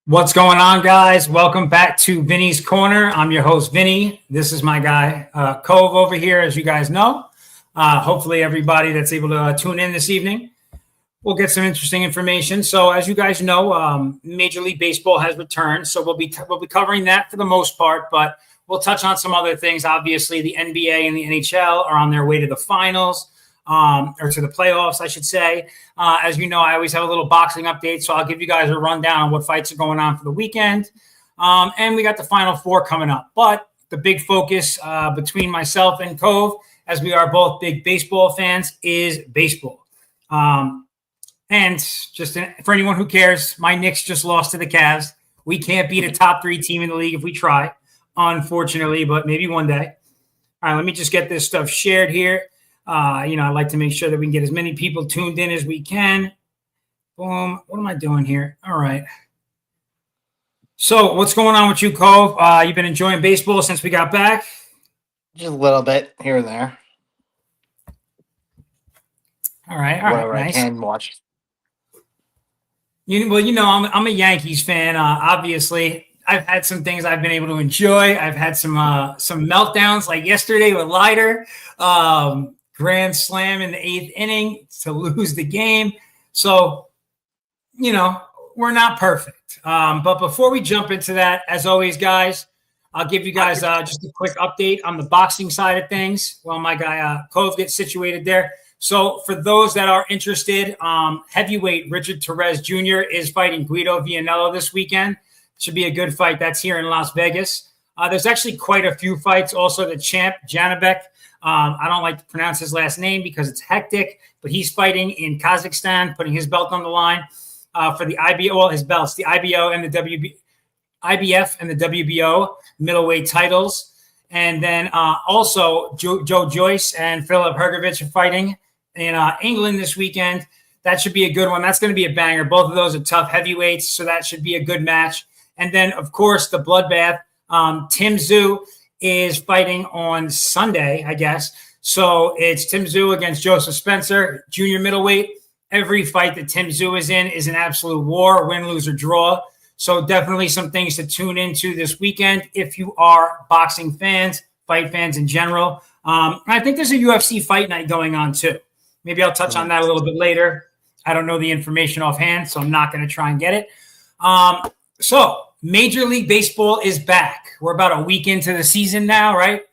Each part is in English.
What's going on, guys? Welcome back to Vinny's Corner. I'm your host, Vinny. This is my guy, Cove, over here, as you guys know. Hopefully, everybody that's able to tune in this evening will get some interesting information. So, as you guys know, Major League Baseball has returned, so we'll be covering that for the most part. But we'll touch on some other things. Obviously, the NBA and the NHL are on their way to the finals. Or to the playoffs, I should say. As you know, I always have a little boxing update, so I'll give you guys a rundown on what fights are going on for the weekend. And we got the Final Four coming up. But the big focus between myself and Cove, as we are both big baseball fans, is baseball. And just for anyone who cares, my Knicks just lost to the Cavs. We can't beat a top 3 team in the league if we try, unfortunately, but maybe one day. All right, let me just get this stuff shared here. I like to make sure that we can get as many people tuned in as we can. Boom. What am I doing here? All right. So what's going on with you, Cove? You've been enjoying baseball since we got back? Just a little bit here and there. All right. Whatever Nice. I can watch. I'm a Yankees fan. Obviously, I've had some things I've been able to enjoy. I've had some meltdowns like yesterday with Leiter. Grand slam in the 8th inning to lose the game. So, we're not perfect. But before we jump into that, as always, guys, I'll give you guys just a quick update on the boxing side of things while my guy Cove gets situated there. So for those that are interested, heavyweight Richard Torres Jr. is fighting Guido Vianello this weekend. Should be a good fight. That's here in Las Vegas. There's actually quite a few fights. Also, the champ, Janibek. I don't like to pronounce his last name because it's hectic, but he's fighting in Kazakhstan, putting his belt on the line for the IBO. Well, his belts, the IBO and the IBF and the WBO middleweight titles. And then also Joe Joyce and Philip Hrgovic are fighting in England this weekend. That should be a good one. That's going to be a banger. Both of those are tough heavyweights, so that should be a good match. And then, of course, the bloodbath. Tim Tszyu is fighting on Sunday, I guess. So it's Tim Tszyu against Joseph Spencer, junior middleweight. Every fight that Tim Tszyu is in is an absolute war, win, lose, or draw. So definitely some things to tune into this weekend if you are boxing fans, fight fans in general. I think there's a UFC fight night going on too. Maybe I'll touch on that a little bit later. I don't know the information offhand, so I'm not going to try and get it. So Major League Baseball is back. We're about a week into the season now, right?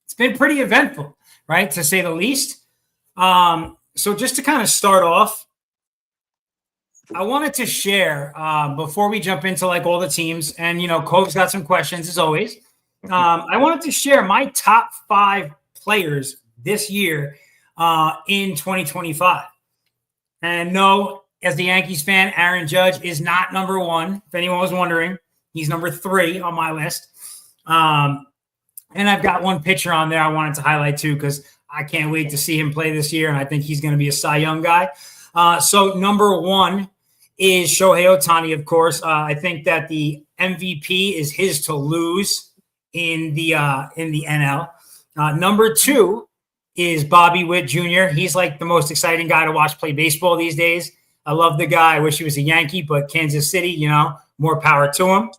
It's been pretty eventful, right, to say the least. So just to kind of start off, I wanted to share before we jump into like all the teams, and Cove's got some questions as always. I wanted to share my top 5 players this year in 2025. And no, as the Yankees fan, Aaron Judge is not number 1. If anyone was wondering, he's number 3 on my list. And I've got one pitcher on there I wanted to highlight too, because I can't wait to see him play this year, and I think he's going to be a Cy Young guy. So number 1 is Shohei Ohtani, of course. I think that the MVP is his to lose in the NL. Number 2 is Bobby Witt Jr. He's like the most exciting guy to watch play baseball these days. I love the guy. I wish he was a Yankee, but Kansas City, more power to him.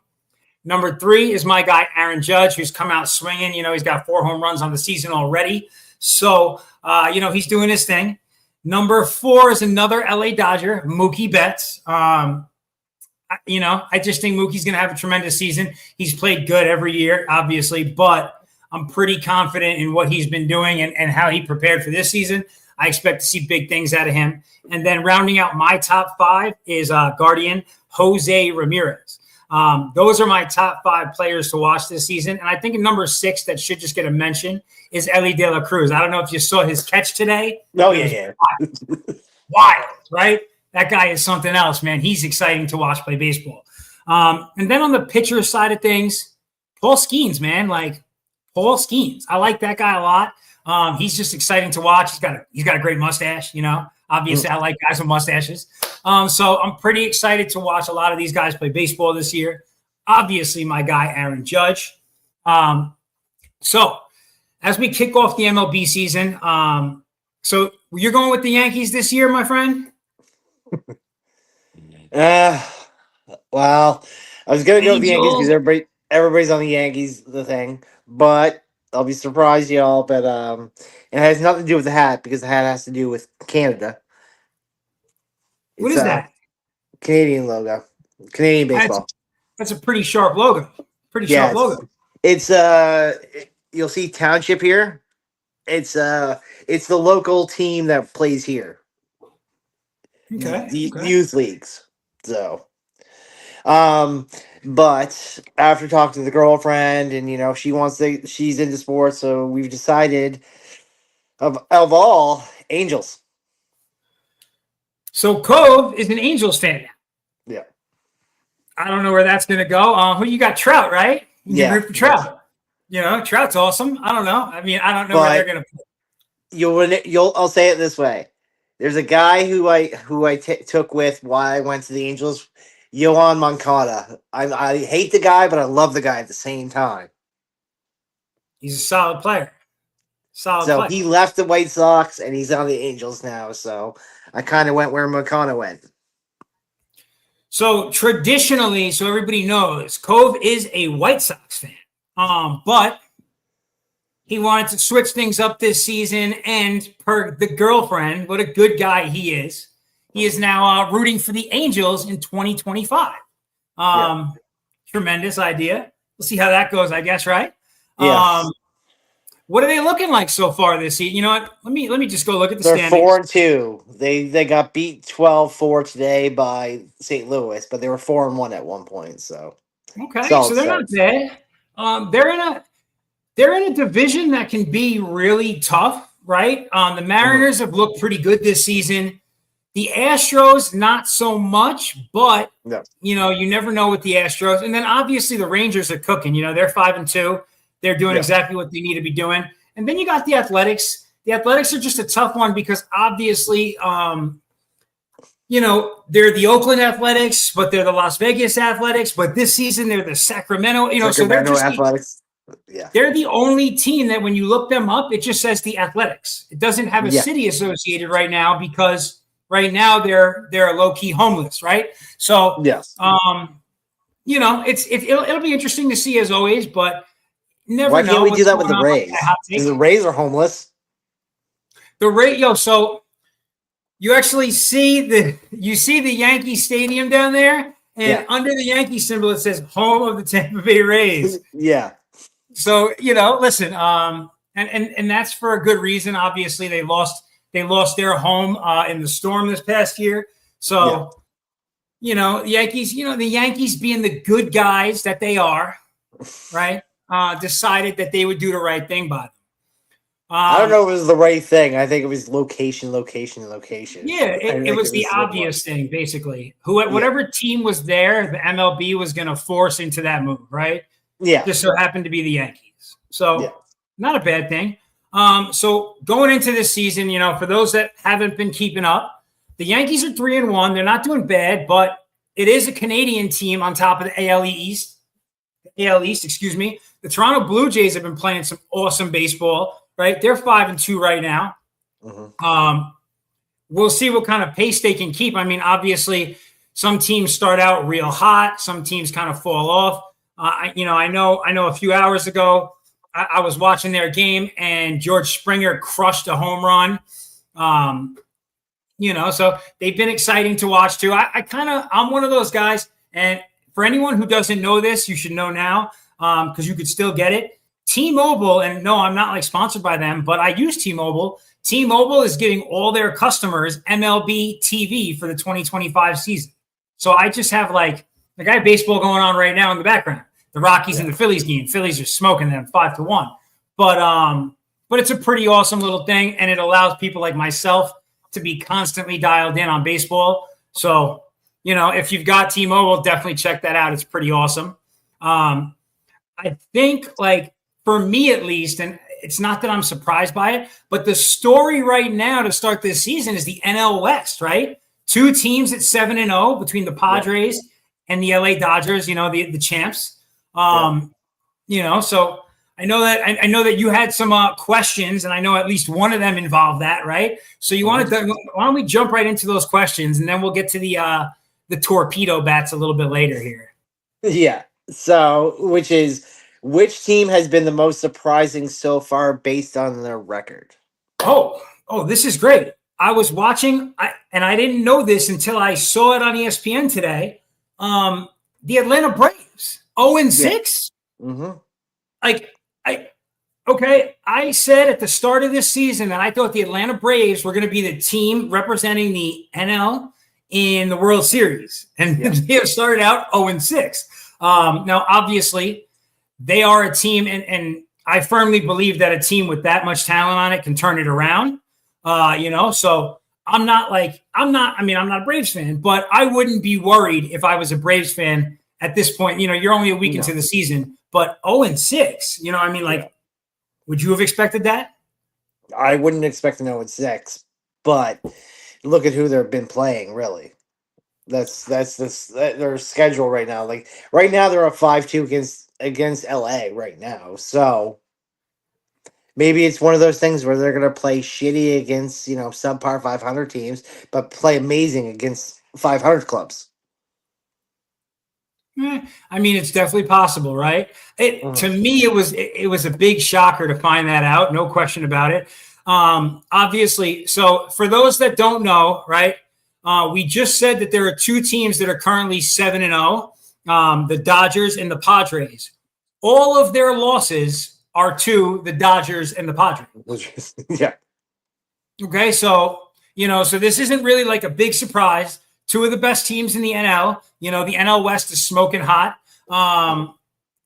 Number 3 is my guy, Aaron Judge, who's come out swinging. He's got 4 home runs on the season already. So, he's doing his thing. Number 4 is another LA Dodger, Mookie Betts. I just think Mookie's going to have a tremendous season. He's played good every year, obviously, but I'm pretty confident in what he's been doing and how he prepared for this season. I expect to see big things out of him. And then rounding out my top 5 is Guardian Jose Ramirez. Those are my top 5 players to watch this season. And I think number 6 that should just get a mention is Ellie De La Cruz. I don't know if you saw his catch today. Oh, yeah. Wild, right? That guy is something else, man. He's exciting to watch play baseball. And then on the pitcher side of things, Paul Skeens, man. Paul Skeens. I like that guy a lot. He's just exciting to watch. He's got a great mustache, Obviously, I like guys with mustaches. So I'm pretty excited to watch a lot of these guys play baseball this year. Obviously, my guy, Aaron Judge. So as we kick off the MLB season, so you're going with the Yankees this year, my friend? Well, I was gonna go with the Yankees because Angels. everybody's on the Yankees, the thing. But I'll be surprised, y'all. But it has nothing to do with the hat because the hat has to do with Canada. What It's is a that? Canadian logo, Canadian That's baseball. that's a pretty sharp logo. Pretty Yeah, sharp logo. it's you'll see Township here. It's the local team that plays here, Okay. the Okay. youth leagues. So, but after talking to the girlfriend, and she's into sports, so we've decided of all Angels. So Cove is an Angels fan now. Yeah, I don't know where that's going to go. Who you got? Trout, right? You yeah. root for Trout. Trout's awesome. I don't know. I mean, I don't know where they're But going to. I'll say it this way. There's a guy who I took with while I went to the Angels, Yohan Moncada. I hate the guy, but I love the guy at the same time. He's a solid player. Solid So player. he left the White Sox and he's on the Angels now. So I kind of went where Moncada went. So traditionally, so everybody knows, Cove is a White Sox fan. But he wanted to switch things up this season, and per the girlfriend, what a good guy he is now rooting for the Angels in 2025. Yeah. Tremendous idea. We'll see how that goes, I guess, right? Yes. What are they looking like so far this season? You know what? Let me just go look at the They're standings. 4-2. They got beat 12-4 today by St. Louis, but they were 4-1 at one point. So Okay, solid so they're not start. bad. They're in a division that can be really tough, right? The Mariners have looked pretty good this season. The Astros, not so much, but Yeah. you never know with the Astros. And then obviously the Rangers are cooking. They're 5-2. They're doing exactly what they need to be doing. And then you got the Athletics. The Athletics are just a tough one because obviously, they're the Oakland Athletics, but they're the Las Vegas Athletics. But this season they're the Sacramento. So they're just Athletics. Yeah. they're the only team that when you look them up, it just says the Athletics. It doesn't have a city associated right now because right now they're low-key homeless, right? So Yes. it'll be interesting to see as always, but never Why know. can't we what's do that going with the on Rays? Because the Rays are homeless. The Rays, so you actually see the Yankee Stadium down there, and under the Yankee symbol it says "Home of the Tampa Bay Rays." Yeah. So listen, and that's for a good reason. Obviously, they lost their home in the storm this past year. So the Yankees being the good guys that they are, right? Decided that they would do the right thing by them. I don't know if it was the right thing. I think it was location. Yeah, it was the obvious thing, basically. Whatever team was there, the MLB was going to force into that move, right? Yeah. Just so happened to be the Yankees. So not a bad thing. So going into this season, for those that haven't been keeping up, the Yankees are 3-1. They're not doing bad, but it is a Canadian team on top of the AL East, excuse me. The Toronto Blue Jays have been playing some awesome baseball, right? They're 5-2 right now. We'll see what kind of pace they can keep. I mean, obviously, some teams start out real hot. Some teams kind of fall off. I know a few hours ago, I was watching their game and George Springer crushed a home run. So they've been exciting to watch too. I'm one of those guys. And for anyone who doesn't know this, you should know now because you could still get it. T-Mobile, and no, I'm not sponsored by them, but I use T-Mobile. T-Mobile is giving all their customers MLB TV for the 2025 season. So I just have I have baseball going on right now in the background. The Rockies and the Phillies game. Phillies are smoking them 5-1. But it's a pretty awesome little thing, and it allows people like myself to be constantly dialed in on baseball. So, if you've got T-Mobile, definitely check that out. It's pretty awesome. I think for me at least, and it's not that I'm surprised by it, but the story right now to start this season is the NL West, right? Two teams at 7-0 between the Padres and the LA Dodgers, the champs. So I know that you had some questions, and I know at least one of them involved that, right? So why don't we jump right into those questions, and then we'll get to the the torpedo bats a little bit later here. Yeah. So, which team has been the most surprising so far based on their record? Oh, this is great. I was watching, and I didn't know this until I saw it on ESPN today. The Atlanta Braves, 0-6. Yeah. Mm-hmm. I said at the start of this season that I thought the Atlanta Braves were going to be the team representing the NL in the World Series, and they have started out 0-6. Now, obviously, they are a team, and I firmly believe that a team with that much talent on it can turn it around. So I'm not a Braves fan, but I wouldn't be worried if I was a Braves fan at this point. You're only a week into the season, but 0-6, would you have expected that? I wouldn't expect an 0-6, but look at who they've been playing, really. That's their schedule right now. Like right now they're a 5-2 against LA right now. So maybe it's one of those things where they're going to play shitty against, subpar 500 teams, but play amazing against 500 clubs. It's definitely possible, right? To me, it was a big shocker to find that out. No question about it. Obviously, so for those that don't know, right, we just said that there are two teams that are currently 7-0, the Dodgers and the Padres. All of their losses are to the Dodgers and the Padres. Yeah. Okay, so this isn't really like a big surprise. Two of the best teams in the NL. The NL West is smoking hot.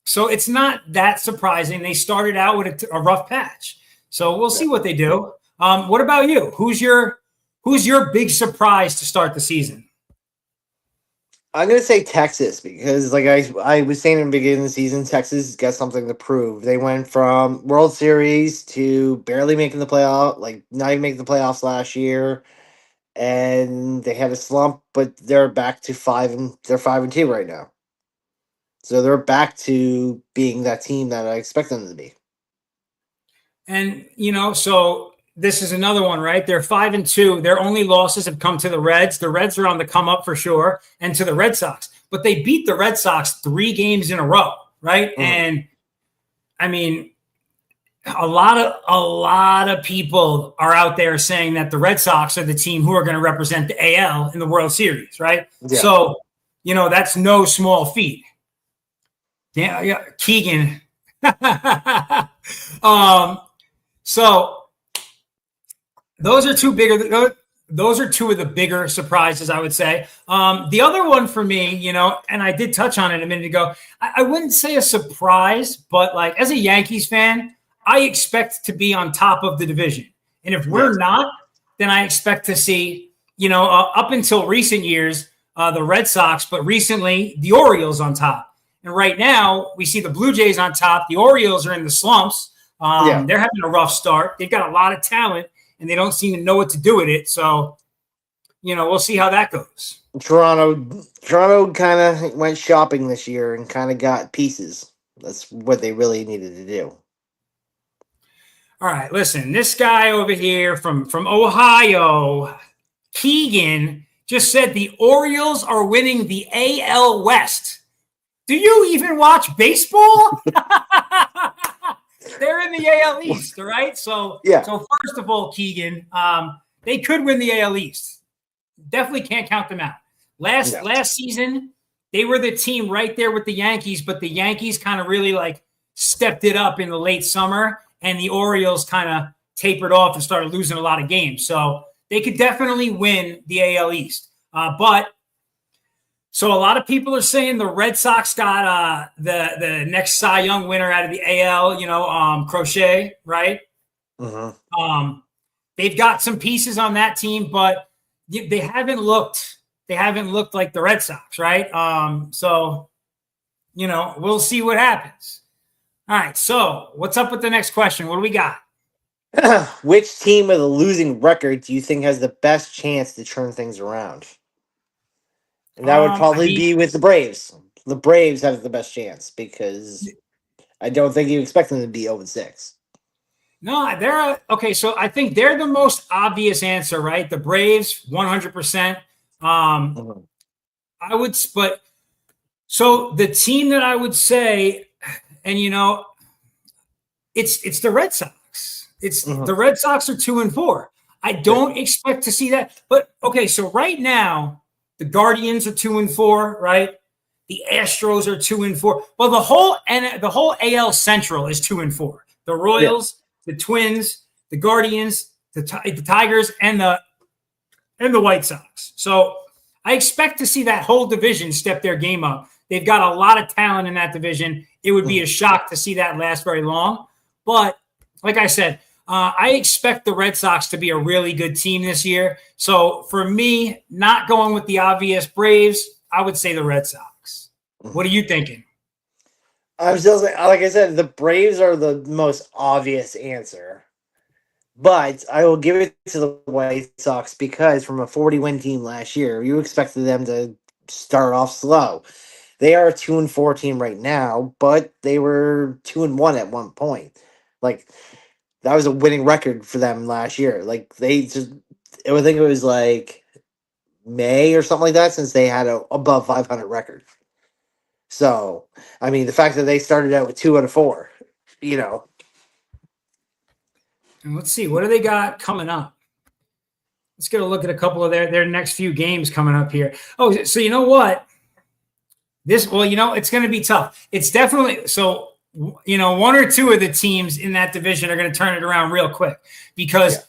So it's not that surprising. They started out with a rough patch. So we'll see what they do. What about you? Who's your big surprise to start the season? I'm going to say Texas because, like I was saying in the beginning of the season, Texas got something to prove. They went from World Series to barely making the playoff, like not even making the playoffs last year. And they had a slump, but they're back to 5-2 right now. So they're back to being that team that I expect them to be. And so this is another one, right? They're 5-2. Their only losses have come to the Reds. The Reds are on the come up for sure, and to the Red Sox. But they beat the Red Sox 3 games in a row, right? And a lot of people are out there saying that the Red Sox are the team who are going to represent the AL in the World Series, right? Yeah. So, that's no small feat. Yeah, Keegan. So those are two of the bigger surprises, I would say. The other one for me, and I did touch on it a minute ago, I wouldn't say a surprise, but like as a Yankees fan, I expect to be on top of the division. And if we're not, then I expect to see, up until recent years, the Red Sox, but recently the Orioles on top. And right now we see the Blue Jays on top. The Orioles are in the slumps. They're having a rough start. They've got a lot of talent and they don't seem to know what to do with it. So, we'll see how that goes. Toronto kind of went shopping this year and kind of got pieces. That's what they really needed to do. All right, listen, this guy over here from Ohio, Keegan, just said the Orioles are winning the AL West. Do you even watch baseball? They're in the AL East, all right? So first of all, Keegan, they could win the AL East. Definitely can't count them out. Last season, they were the team right there with the Yankees, but the Yankees kind of really like stepped it up in the late summer. And the Orioles kind of tapered off and started losing a lot of games. So they could definitely win the AL East. So a lot of people are saying the Red Sox got the next Cy Young winner out of the AL, Crochet, right? Mm-hmm. They've got some pieces on that team, but they haven't looked like the Red Sox, right? So we'll see what happens. All right, so what's up with the next question? What do we got? Which team with a losing record do you think has the best chance to turn things around? And that would probably be with the Braves. The Braves have the best chance because I don't think you expect them to be 0-6. No, they're okay. So I think they're the most obvious answer, right? The Braves, 100%. I would, but so the team that I would say, and it's the Red Sox. It's the Red Sox are 2-4. I don't expect to see that. But okay, so right now the Guardians are 2-4, right? The Astros are 2-4. Well, the whole AL Central is 2-4. The Royals, the Twins, the Guardians, the Tigers, and the White Sox. So I expect to see that whole division step their game up. They've got a lot of talent in that division. It would be a shock to see that last very long. But like I said, I expect the Red Sox to be a really good team this year. So for me, not going with the obvious Braves, I would say the Red Sox. What are you thinking? I'm still saying, like I said, the Braves are the most obvious answer. But I will give it to the White Sox because from a 40-win team last year, you expected them to start off slow. They are a 2-4 team right now, but they were 2-1 at one point. Like, that was a winning record for them last year. Like, I think it was like May or something like that since they had a above 500 record. So, I mean, the fact that they started out with 2-4, And let's see, what do they got coming up? Let's get a look at a couple of their next few games coming up here. Oh, so you know what? It's going to be tough. It's definitely so. One or two of the teams in that division are going to turn it around real quick because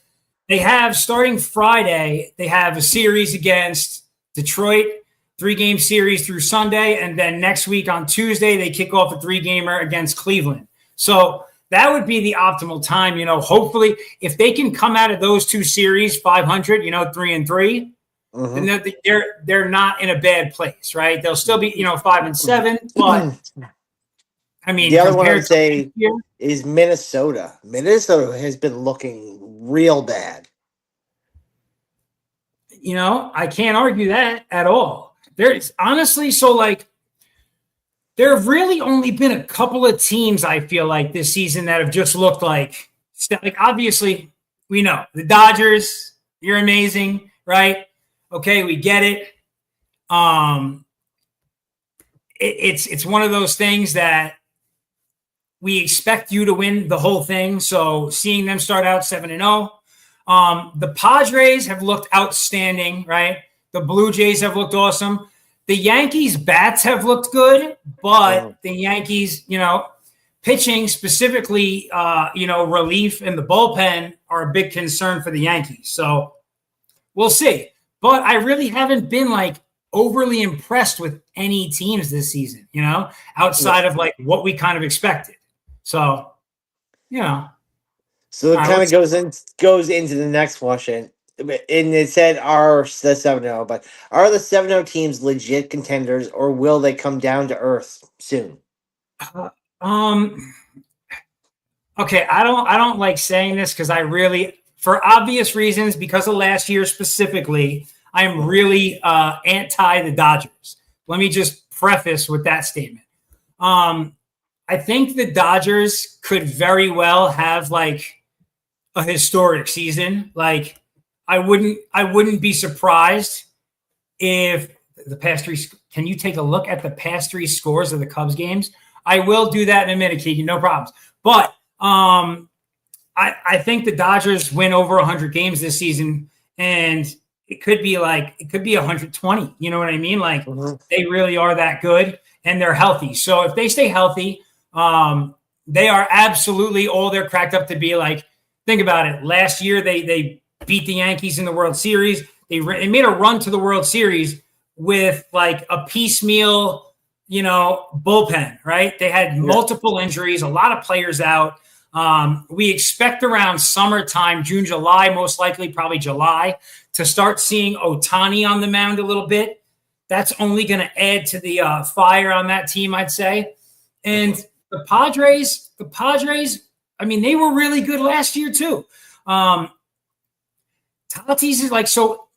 they have starting Friday. They have a series against Detroit, 3-game series through Sunday, and then next week on Tuesday they kick off a 3-gamer against Cleveland. So that would be the optimal time. Hopefully, if they can come out of those two series 500, 3-3. And they're not in a bad place, right? They'll still be, 5-7, but I mean, the other one I would say is Minnesota. Minnesota has been looking real bad. I can't argue that at all. There's honestly, there have really only been a couple of teams I feel like this season that have just looked like obviously we know the Dodgers. You're amazing, right? Okay, we get it. It's one of those things that we expect you to win the whole thing. So seeing them start out 7-0. The Padres have looked outstanding, right? The Blue Jays have looked awesome. The Yankees bats have looked good, but the Yankees, pitching specifically, relief and the bullpen are a big concern for the Yankees. So we'll see. But I really haven't been overly impressed with any teams this season, outside of what we kind of expected. So, So it kind of goes into the next question. And it said are the 7-0, but are the 7-0 teams legit contenders or will they come down to earth soon? Okay, I don't like saying this because I really, for obvious reasons, because of last year specifically, I am really anti the Dodgers. Let me just preface with that statement. I think the Dodgers could very well have a historic season. I wouldn't be surprised if the past three. Can you take a look at the past 3 scores of the Cubs games? I will do that in a minute, Keegan. No problems. But I think the Dodgers win over 100 games this season, and it could be 120. You know what I mean? They really are that good, and they're healthy. So if they stay healthy, they are absolutely all they're cracked up to be. Think about it. Last year they beat the Yankees in the World Series. They made a run to the World Series with a piecemeal, bullpen, right? They had multiple injuries, a lot of players out. We expect around summertime, June, July, most likely probably July, to start seeing Ohtani on the mound a little bit. That's only going to add to the fire on that team, I'd say. And the Padres, I mean, they were really good last year too. Tatis is so.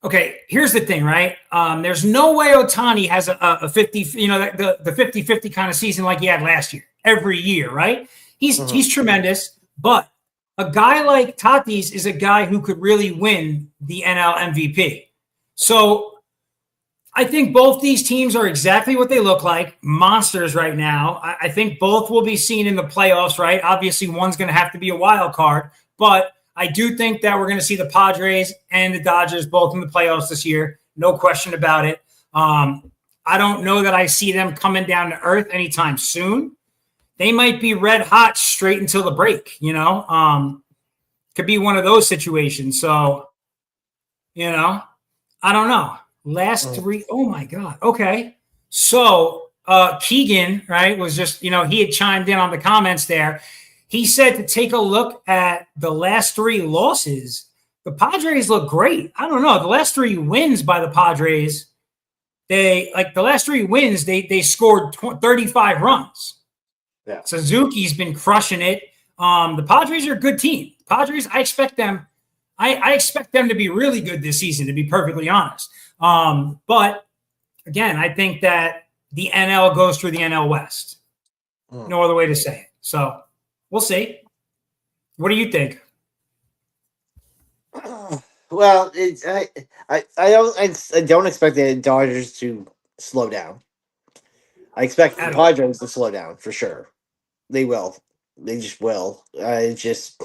Okay, here's the thing, right? There's no way Ohtani has a 50, the 50-50 kind of season like he had last year, every year, right? He's tremendous, but a guy like Tatis is a guy who could really win the NL MVP. So I think both these teams are exactly what they look like, monsters right now. I think both will be seen in the playoffs, right? Obviously, one's going to have to be a wild card, but I do think that we're going to see the Padres and the Dodgers both in the playoffs this year. No question about it. I don't know that I see them coming down to earth anytime soon. They might be red hot straight until the break, could be one of those situations. So, I don't know. Last three. Oh my God. Okay. So Keegan, right, was just, he had chimed in on the comments there. He said to take a look at the last three losses. The Padres look great. I don't know. The last three wins by the Padres, they scored 35 runs. Yeah. Suzuki's been crushing it. The Padres are a good team. Padres, I expect them. I expect them to be really good this season, to be perfectly honest. But again, I think that the NL goes through the NL West. No other way to say it. So we'll see. What do you think? Well, I don't expect the Dodgers to slow down. I expect the Padres to slow down for sure. They will. They just will. It's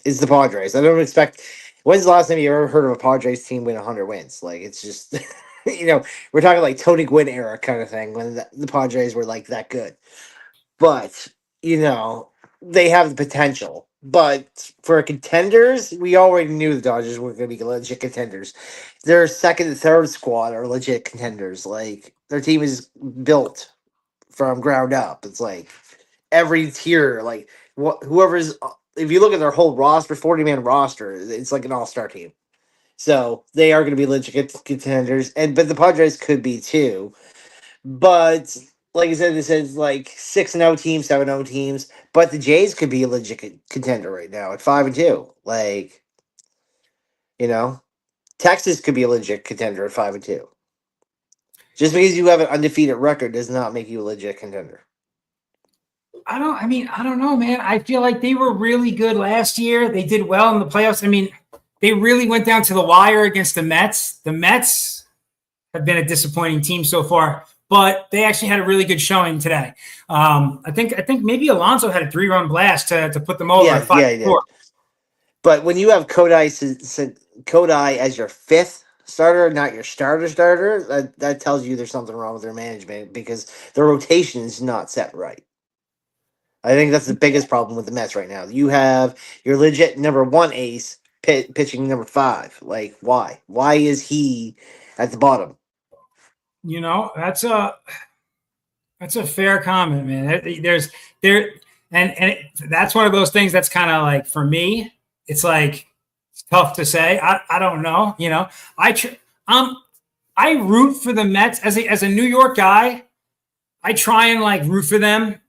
the Padres. I don't expect. When's the last time you ever heard of a Padres team win 100 wins? Like, it's just, we're talking like Tony Gwynn era kind of thing when the Padres were like that good. But, they have the potential. But for contenders, we already knew the Dodgers were going to be legit contenders. Their second and third squad are legit contenders. Like, their team is built from ground up. It's like every tier, like whoever's. If you look at their whole roster, 40-man roster, it's like an all-star team. So they are going to be legit contenders, but the Padres could be too. But like I said, this is like 6-0 teams, 7-0 teams. But the Jays could be a legit contender right now at 5-2. Like, Texas could be a legit contender at 5-2. Just because you have an undefeated record does not make you a legit contender. I don't know, man. I feel like they were really good last year. They did well in the playoffs. I mean, they really went down to the wire against the Mets. The Mets have been a disappointing team so far, but they actually had a really good showing today. I think maybe Alonso had a 3-run blast to put them over. Yeah, he did. But when you have Kodai as your fifth starter, not your starter, that tells you there's something wrong with their management because the rotation is not set right. I think that's the biggest problem with the Mets right now. You have your legit number one ace pitching number 5. Like, why? Why is he at the bottom? That's a fair comment, man. That's one of those things that's kind of like, for me, it's like it's tough to say. I don't know. I root for the Mets as a New York guy. I try and like root for them.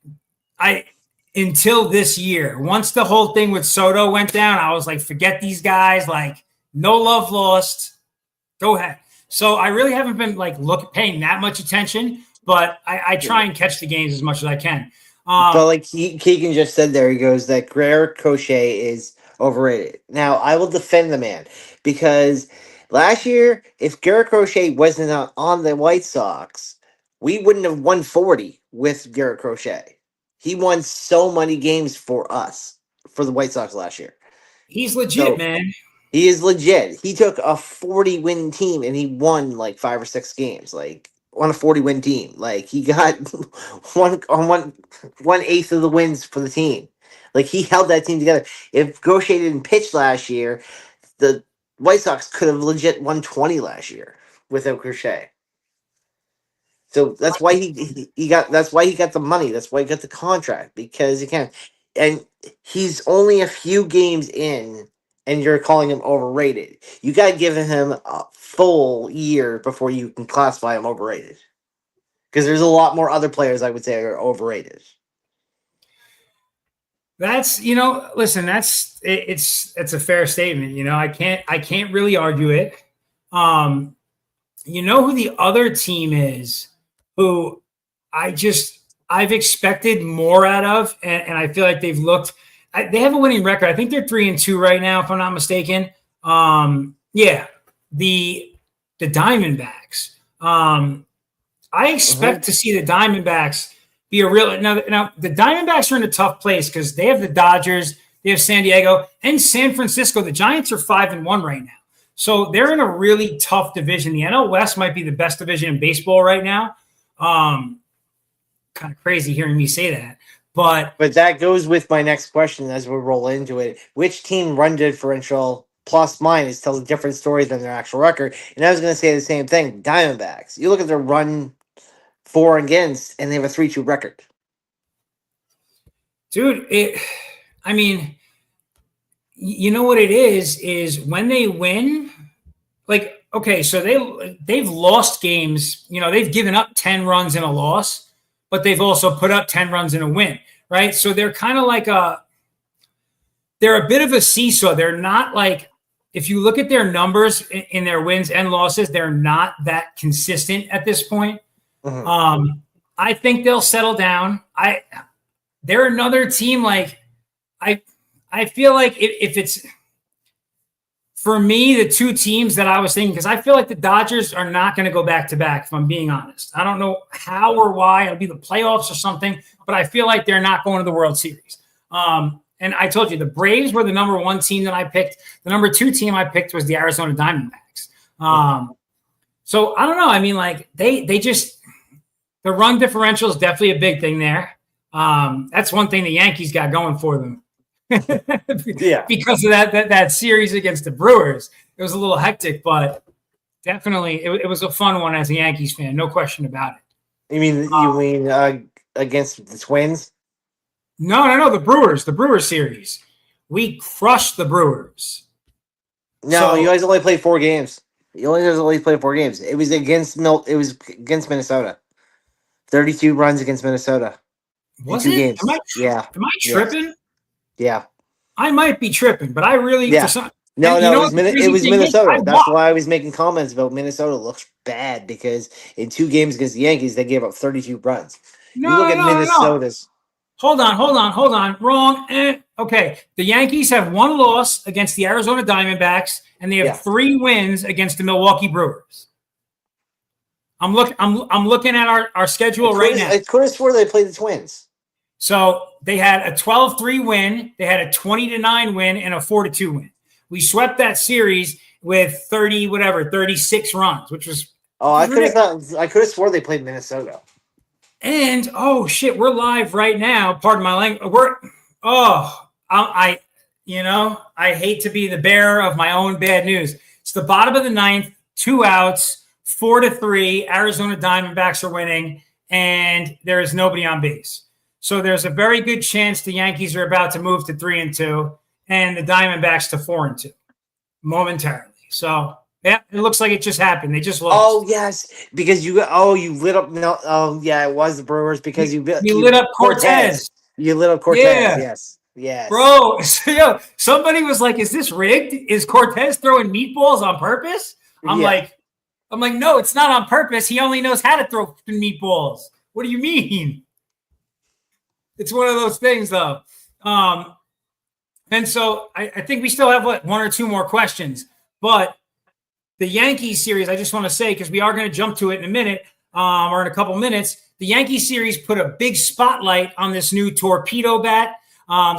Until this year, once the whole thing with Soto went down, I was like, forget these guys. Like, no love lost. Go ahead. So I really haven't been like paying that much attention, but I try and catch the games as much as I can. But like Keegan just said there, he goes that Garrett Crochet is overrated. Now, I will defend the man because last year, if Garrett Crochet wasn't on the White Sox, we wouldn't have won 40 with Garrett Crochet. He won so many games for us, for the White Sox last year. He's legit, man. He is legit. He took a 40-win team and he won like 5 or 6 games. Like, on a 40-win team. Like, he got one-eighth of the wins for the team. Like, he held that team together. If Crochet didn't pitch last year, the White Sox could have legit won 20 last year without Crochet. So that's why he got the money. That's why he got the contract, because he can. And he's only a few games in, and you're calling him overrated. You got to give him a full year before you can classify him overrated. Because there's a lot more other players I would say are overrated. That's, listen, it's a fair statement. I can't really argue it. Who the other team is who I've expected more out of, and I feel like they have a winning record. I think they're 3-2 right now, if I'm not mistaken. The Diamondbacks. I expect to see the Diamondbacks be a real now. The Diamondbacks are in a tough place because they have the Dodgers, they have San Diego, and San Francisco. The Giants are 5-1 right now, so they're in a really tough division. The NL West might be the best division in baseball right now. Kind of crazy hearing me say that, but that goes with my next question as we roll into it. Which team run differential plus minus tells a different story than their actual record? And I was going to say the same thing. Diamondbacks. You look at their run for and against, and they have a 3-2 record. Dude, I mean, you know what it is when they win, like, okay, so they've lost games. You know, they've given up 10 runs in a loss, but they've also put up 10 runs in a win, right? So they're kind of like they're a bit of a seesaw. They're not like, if you look at their numbers in their wins and losses, they're not that consistent at this point. Mm-hmm. I think they'll settle down. They're another team. Like I feel like if it's for me, the two teams that I was thinking, because I feel like the Dodgers are not going to go back to back, if I'm being honest. I don't know how or why. It'll be the playoffs or something, but I feel like they're not going to the World Series. And I told you, the Braves were the number one team that I picked. The number two team I picked was the Arizona Diamondbacks. So I don't know. I mean, like they just – the run differential is definitely a big thing there. That's one thing the Yankees got going for them. Yeah, because of that series against the Brewers. It was a little hectic, but definitely it was a fun one as a Yankees fan, no question about it. You mean against the Twins? No, the Brewers series. We crushed the Brewers. No, you guys only played 4 games. You only played 4 games. It was against Minnesota. 32 runs against Minnesota. Was it? Games. Am I tripping? Yes. Yeah. I might be tripping, but I really it was Minnesota. That's why I was making comments about Minnesota looks bad because in 2 games against the Yankees they gave up 32 runs. Minnesota's. Hold on. Wrong. Okay. The Yankees have 1 loss against the Arizona Diamondbacks, and they have 3 wins against the Milwaukee Brewers. I'm looking at our schedule right now. I could have swore they played the Twins. So they had a 12-3 win, they had a 20-9 win, and a 4-2 win. We swept that series with 36 runs, which was I could have swore they played Minnesota. And we're live right now. Pardon my language. I hate to be the bearer of my own bad news. It's the bottom of the 9th, 2 outs, 4-3. Arizona Diamondbacks are winning, and there is nobody on base. So there's a very good chance the Yankees are about to move to 3-2, and the Diamondbacks to 4-2 momentarily. So yeah, it looks like it just happened. They just lost. Oh yes, because you lit up. No, it was the Brewers because you lit up Cortez. You lit up Cortez. Yeah. Yes, bro. Somebody was like, "Is this rigged? Is Cortez throwing meatballs on purpose?" I'm like, no, it's not on purpose. He only knows how to throw meatballs. What do you mean? It's one of those things, though. And so I think we still have 1 or 2 more questions. But the Yankees series, I just want to say, because we are going to jump to it in a minute or in a couple minutes, the Yankees series put a big spotlight on this new torpedo bat.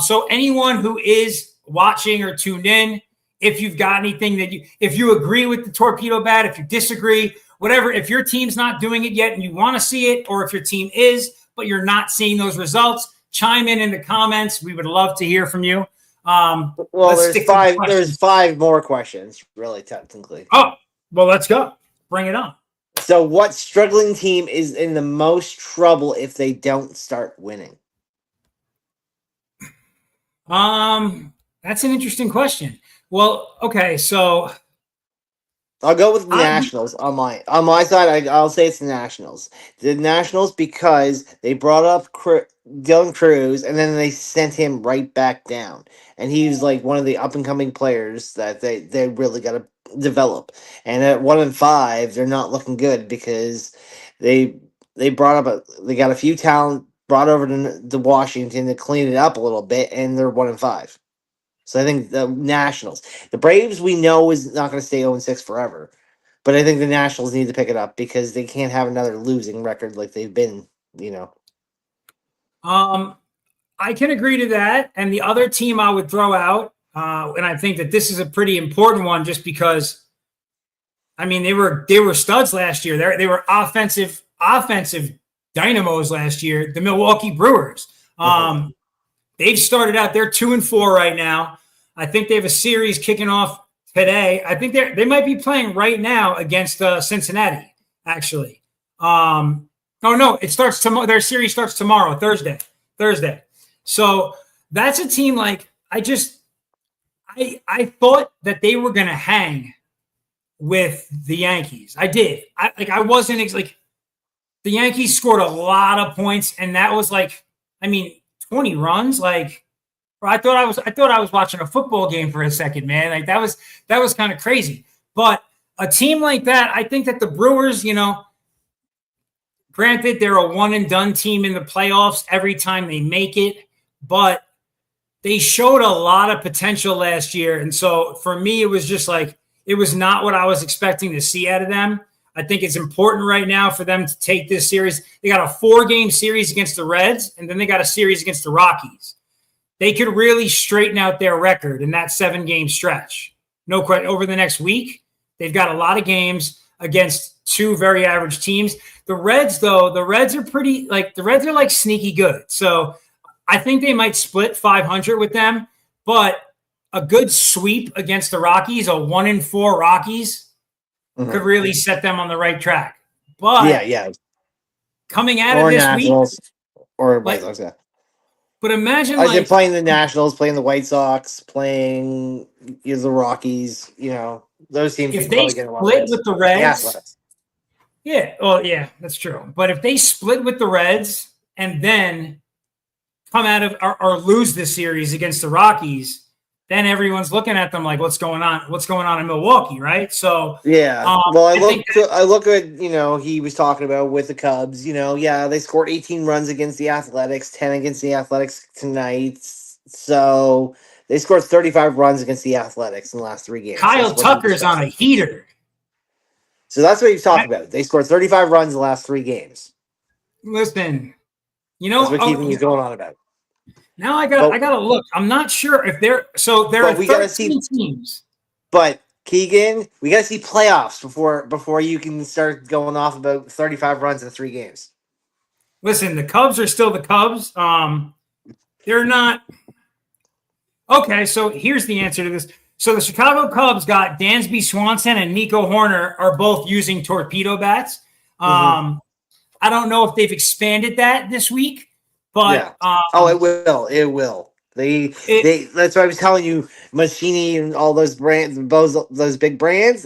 So anyone who is watching or tuned in, if you've got anything if you agree with the torpedo bat, if you disagree, whatever, if your team's not doing it yet and you want to see it, or if your team is, but you're not seeing those results, chime in the comments. We would love to hear from you. There's 5 more questions, really, technically. Oh, well, let's go. Bring it on. So what struggling team is in the most trouble if they don't start winning? That's an interesting question. Well, okay, so I'll go with the Nationals on my side. I'll say it's the Nationals. The Nationals because they brought up Dylan Cruz and then they sent him right back down, and he's like one of the up and coming players that they really got to develop. And at 1-5, they're not looking good because they got a few talent brought over to Washington to clean it up a little bit, and they're 1-5. So I think the Nationals, the Braves, we know is not going to stay 0-6 forever, But I think the Nationals need to pick it up because they can't have another losing record like they've been. I can agree to that. And the other team I would throw out, and I think that this is a pretty important one, just because, I mean, they were studs last year. They were offensive dynamos last year. The Milwaukee Brewers. They've started out. They're 2-4 right now. I think they have a series kicking off today. I think they might be playing right now against Cincinnati. Actually, oh no, it starts tomorrow. Their series starts tomorrow, Thursday. So that's a team like I thought that they were going to hang with the Yankees. I did. I wasn't like the Yankees scored a lot of points, and that was 20 runs. Like, I thought I was watching a football game for a second, man. Like that was kind of crazy. But a team like that, I think that the Brewers, granted, they're a one and done team in the playoffs every time they make it, but they showed a lot of potential last year. And so for me, it was just like, it was not what I was expecting to see out of them. I think it's important right now for them to take this series. They got a 4-game series against the Reds, and then they got a series against the Rockies. They could really straighten out their record in that 7-game stretch. No question. Over the next week, they've got a lot of games against 2 very average teams. The Reds, though, are like sneaky good. So I think they might split 500 with them, but a good sweep against the Rockies, a 1-4 Rockies, could really set them on the right track. But coming out of this Nationals, week, or White Sox, yeah. But imagine they're playing the Nationals, playing the White Sox, playing the Rockies. Those teams. If they split with the Reds, that's true. But if they split with the Reds and then come out of or lose this series against the Rockies, then everyone's looking at them like, what's going on? What's going on in Milwaukee, right? So well, I look at he was talking about with the Cubs. They scored 18 runs against the Athletics, 10 against the Athletics tonight. So they scored 35 runs against the Athletics in the last 3 games. Kyle Tucker's on a heater. So that's what he's talking about. They scored 35 runs in the last 3 games. Listen, that's what Keegan is going on about. Now I gotta look. I'm not sure if there are 13 teams. But Keegan, we gotta see playoffs before you can start going off about 35 runs in 3 games. Listen, the Cubs are still the Cubs. They're not. Okay, so here's the answer to this. So the Chicago Cubs got Dansby Swanson and Nico Horner are both using torpedo bats. I don't know if they've expanded that this week. But it will. It will. That's why I was telling you, Maschini and all those brands, those big brands,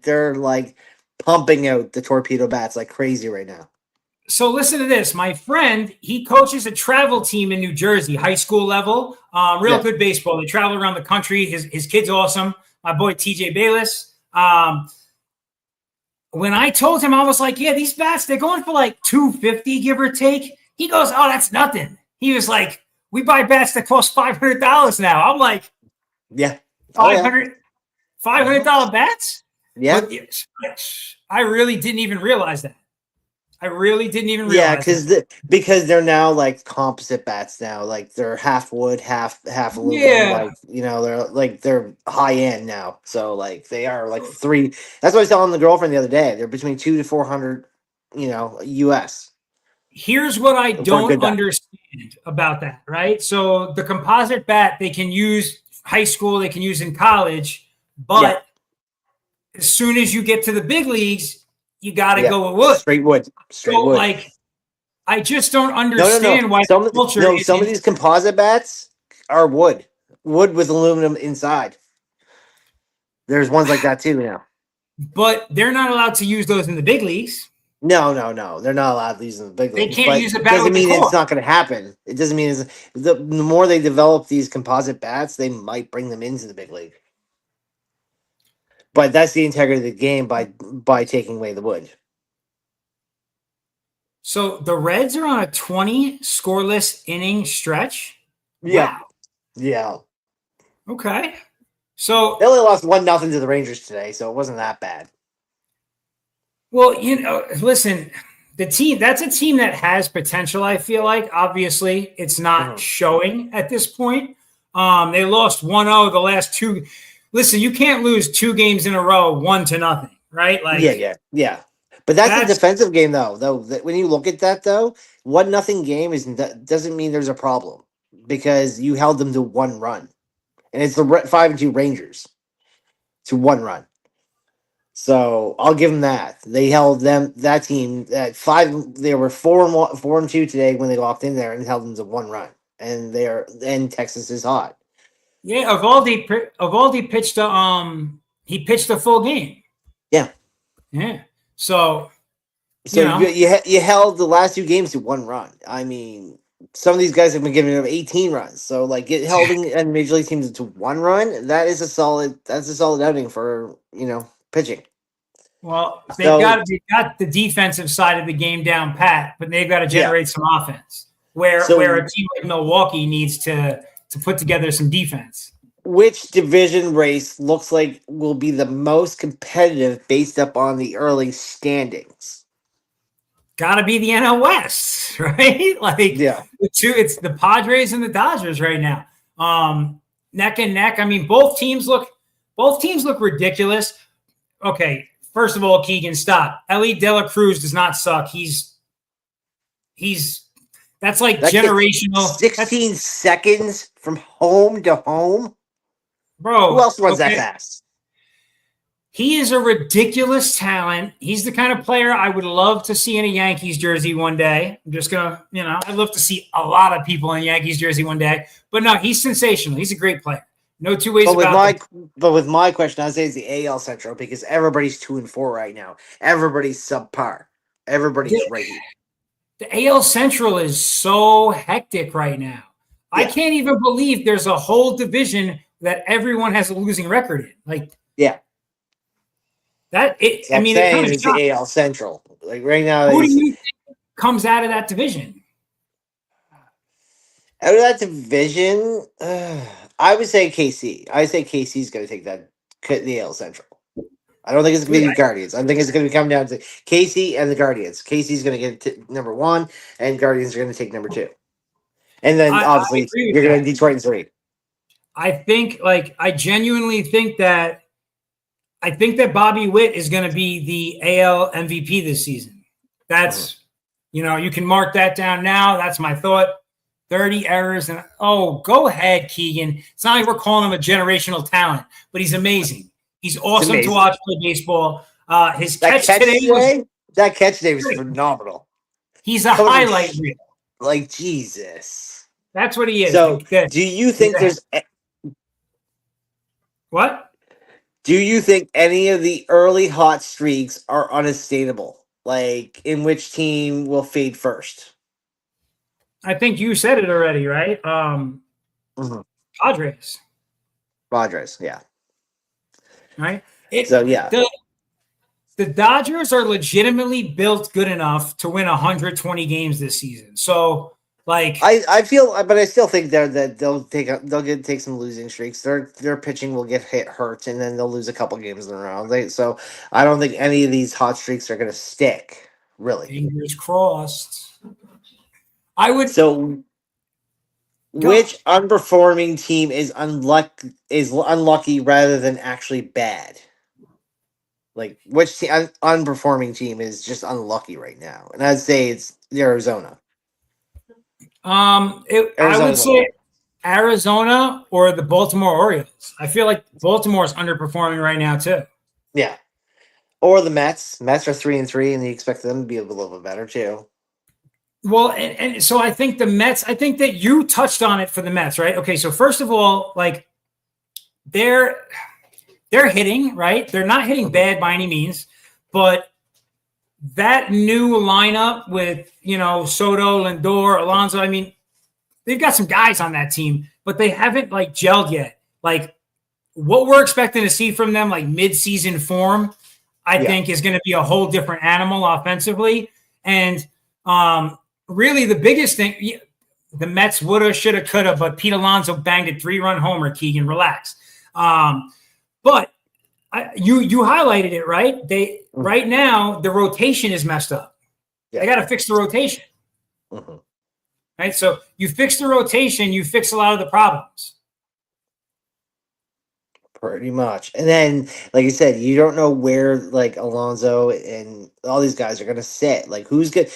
they're like pumping out the torpedo bats like crazy right now. So listen to this. My friend, he coaches a travel team in New Jersey, high school level, good baseball. They travel around the country. His kid's awesome. My boy TJ Bayless. When I told him, I was like, yeah, these bats, they're going for like $250, give or take. He goes, oh, that's nothing. He was like, we buy bats that cost $500 now. I'm like, $500 bats? Yeah. But I really didn't even realize that. Because they're now like composite bats now. Like they're half wood, half aluminum. They're high end now. So like they are like 3. That's what I was telling the girlfriend the other day. They're between 200 to 400, US. Here's what I don't understand about that, right? So the composite bat, they can use high school, they can use in college, but as soon as you get to the big leagues, you got to go with wood. Straight wood. Wood. Like, I just don't understand why some of these composite bats are wood with aluminum inside. There's ones like that too now. But they're not allowed to use those in the big leagues. No. They're not allowed to use in the big leagues. They can't use a bat. Doesn't mean it's not going to happen. It doesn't mean the more they develop these composite bats, they might bring them into the big league. But that's the integrity of the game by taking away the wood. So the Reds are on a 20 scoreless inning stretch. Yeah. Wow. Yeah. Okay. So they only lost 1-0 to the Rangers today, so it wasn't that bad. Well, listen, that's a team that has potential, I feel like. Obviously, it's not showing at this point. They lost 1-0 the last two. Listen, you can't lose 2 games in a row, 1-0, right? Yeah. But that's a defensive game, though. When you look at that, though, 1-0 game doesn't mean there's a problem because you held them to 1 run, and it's the 5-2 Rangers to 1 run. So I'll give them that. They held that team at 5. They were 4-2 today when they walked in there and held them to 1 run. And Texas is hot. Yeah, Eovaldi pitched he pitched a full game. Yeah. So you held the last 2 games to 1 run. I mean, some of these guys have been giving them 18 runs. So holding and major league teams to 1 run, that's a solid outing for pitching. Well, they've got the defensive side of the game down pat, but they've got to generate some offense. Where a team like Milwaukee needs to put together some defense. Which division race looks like will be the most competitive based up on the early standings? Got to be the NL West, right? It's the Padres and the Dodgers right now, neck and neck. I mean, both teams look ridiculous. Okay, first of all, Keegan, stop. Ellie De La Cruz does not suck. That's generational. 16 seconds from home to home. Bro, who else runs that fast? He is a ridiculous talent. He's the kind of player I would love to see in a Yankees jersey one day. I'm just going to, I'd love to see a lot of people in a Yankees jersey one day. But no, he's sensational. He's a great player. No two ways about it. But with my question, I'd say it's the AL Central because everybody's 2-4 right now. Everybody's subpar. Everybody's right here. The AL Central is so hectic right now. Yeah. I can't even believe there's a whole division that everyone has a losing record in. It's the AL Central. Right now, who do you think comes out of that division? Out of that division, I would say KC. I say KC's going to take the AL Central. I don't think it's going to be the Guardians. I think it's going to come down to KC and the Guardians. KC's going to get number 1, and Guardians are going to take number 2. And then, obviously, you're going to Detroit in 3. I think, I genuinely think that Bobby Witt is going to be the AL MVP this season. That's, you can mark that down now. That's my thought. 30 errors. And go ahead, Keegan. It's not like we're calling him a generational talent, but he's amazing. He's awesome to watch play baseball. His catch today was phenomenal. He's a highlight reel. Jesus. That's what he is. So, do you think there's what? Do you think any of the early hot streaks are unsustainable? In which team will fade first? I think you said it already, right? Padres. Padres, yeah. Right? The Dodgers are legitimately built good enough to win 120 games this season. So, I feel, but I still think they'll take some losing streaks. Their pitching will get hurt, and then they'll lose a couple games in a row. So I don't think any of these hot streaks are going to stick. Really, fingers crossed. I would. So, which underperforming team is unlucky rather than actually bad? Which underperforming team is just unlucky right now? And I'd say it's Arizona. I would say Arizona or the Baltimore Orioles. I feel like Baltimore is underperforming right now too. Yeah, or the Mets. Mets are 3-3, and you expect them to be a little bit better too. Well, and so I think the Mets. I think that you touched on it for the Mets, right? Okay, so first of all, they're hitting, right? They're not hitting bad by any means, but that new lineup with, Soto, Lindor, Alonso, I mean, they've got some guys on that team, but they haven't gelled yet. What we're expecting to see from them, mid-season form, I think is going to be a whole different animal offensively. And really the biggest thing, the Mets woulda, shoulda, coulda, but Pete Alonso banged a 3-run homer, Keegan, relax. But You highlighted it, right? Right now the rotation is messed up. Yeah. They got to fix the rotation. Mm-hmm. Right? So you fix the rotation, you fix a lot of the problems. Pretty much. And then, like you said, you don't know where like Alonso and all these guys are going to sit. Like, who's good?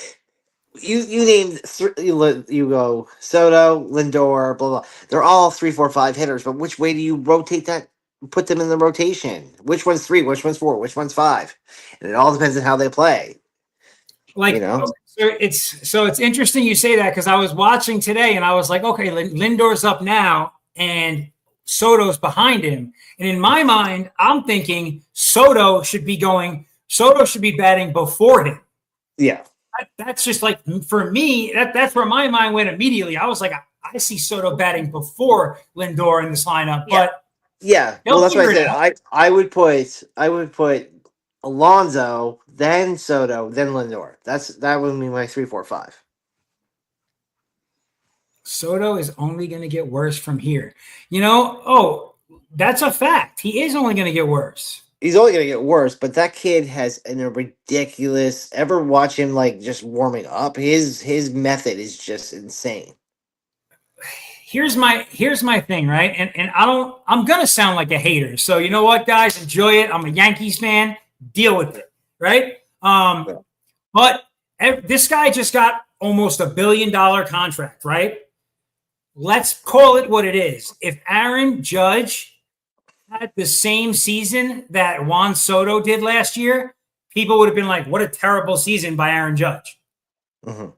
You named you go Soto, Lindor, blah blah. They're all 3, 4, 5 hitters. But which way do you rotate that? Put them in the rotation. Which one's 3? Which one's 4? Which one's 5? And it all depends on how they play. Like, you know, it's interesting you say that because I was watching today and I was like, okay, Lindor's up now and Soto's behind him, and in my mind, I'm thinking Soto should be batting before him. Yeah. That's just like, for me, that's where my mind went immediately. I was like, I see Soto batting before Lindor in this lineup, but well, that's what I said. I would put Alonso, then Soto, then Lindor. That would be my 3, 4, 5. Soto is only going to get worse from here. That's a fact. He is only going to get worse. He's only going to get worse, but that kid has a ridiculous. Ever watch him like just warming up? His method is just insane. Here's my thing, right? And I'm gonna sound like a hater. So you know what, guys, enjoy it. I'm a Yankees fan. Deal with it, right? But this guy just got almost $1 billion contract, right? Let's call it what it is. If Aaron Judge had the same season that Juan Soto did last year, people would have been like, what a terrible season by Aaron Judge. Mm-hmm.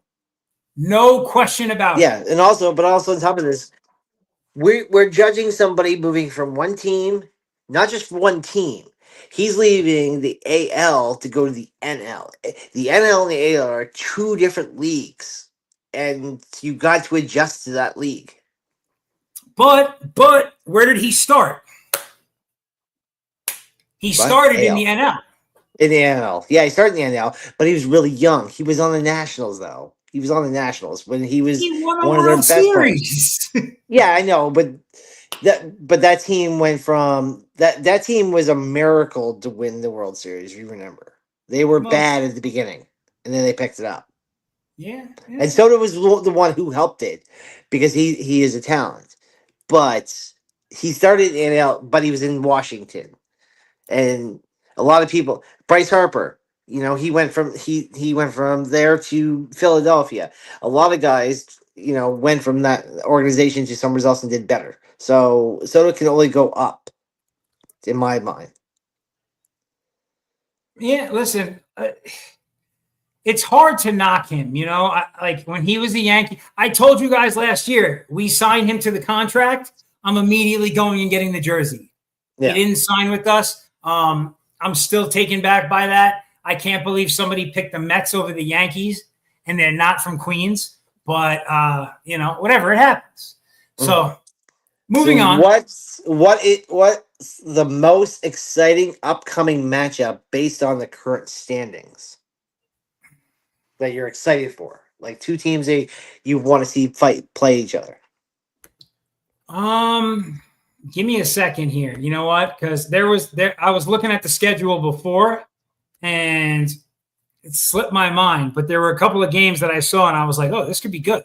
No question about it. Yeah, but also on top of this, we're judging somebody moving from one team, not just one team. He's leaving the AL to go to the NL. The NL and the AL are 2 different leagues, and you got to adjust to that league. But where did he start? He started in the NL. In the NL. Yeah, he started in the NL, but he was really young. He was on the Nationals, though. He was on the Nationals when he was one of their best players. Yeah, I know, but that team went from that team was a miracle to win the World Series. You remember, they were bad at the beginning, and then they picked it up. Yeah. And Soto was the one who helped it because he is a talent, but he started in NL, but he was in Washington, and a lot of people. Bryce Harper. He went from there to Philadelphia. A lot of guys, went from that organization to somewhere else and did better. So Soto can only go up, in my mind. Yeah, listen, it's hard to knock him. Like when he was a Yankee, I told you guys last year, we signed him to the contract. I'm immediately going and getting the jersey. Yeah. He didn't sign with us. I'm still taken back by that. I can't believe somebody picked the Mets over the Yankees, and they're not from Queens. But whatever, it happens. So, moving on. What's the most exciting upcoming matchup based on the current standings that you're excited for? Like 2 teams you want to see play each other. Give me a second here. You know what? Because I was looking at the schedule before, and it slipped my mind. But there were a couple of games that I saw, and I was like, "Oh, this could be good."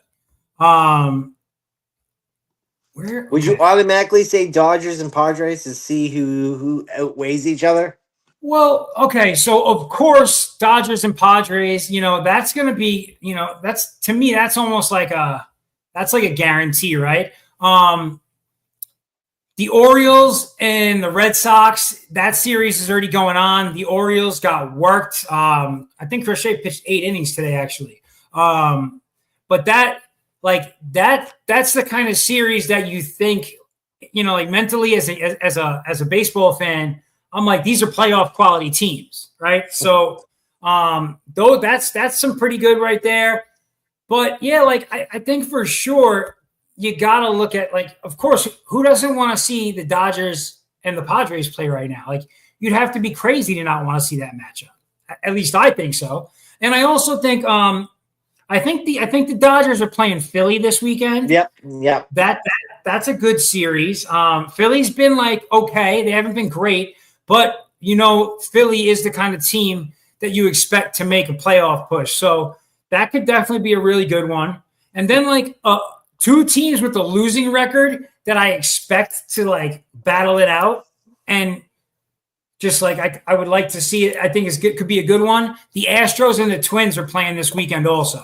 Would you automatically say Dodgers and Padres to see who outweighs each other? Well, okay. So of course, Dodgers and Padres. That's going to be. That's, to me, that's almost like a guarantee, right? The Orioles and the Red Sox, that series is already going on. The Orioles got worked. I think Crochet pitched 8 innings today, actually. But that's the kind of series that you think, like mentally as a baseball fan, I'm like, these are playoff quality teams, right? So, though that's some pretty good right there. But yeah, like I think for sure, you got to look at, like, of course, who doesn't want to see the Dodgers and the Padres play right now? Like, you'd have to be crazy to not want to see that matchup. At least I think so. And I also think I think the Dodgers are playing Philly this weekend. Yep. That's a good series. Philly's been like, okay, they haven't been great, But, Philly is the kind of team that you expect to make a playoff push. So that could definitely be a really good one. And then two teams with a losing record that I expect to battle it out. And just I would like to see it. I think could be a good one. The Astros and the Twins are playing this weekend also.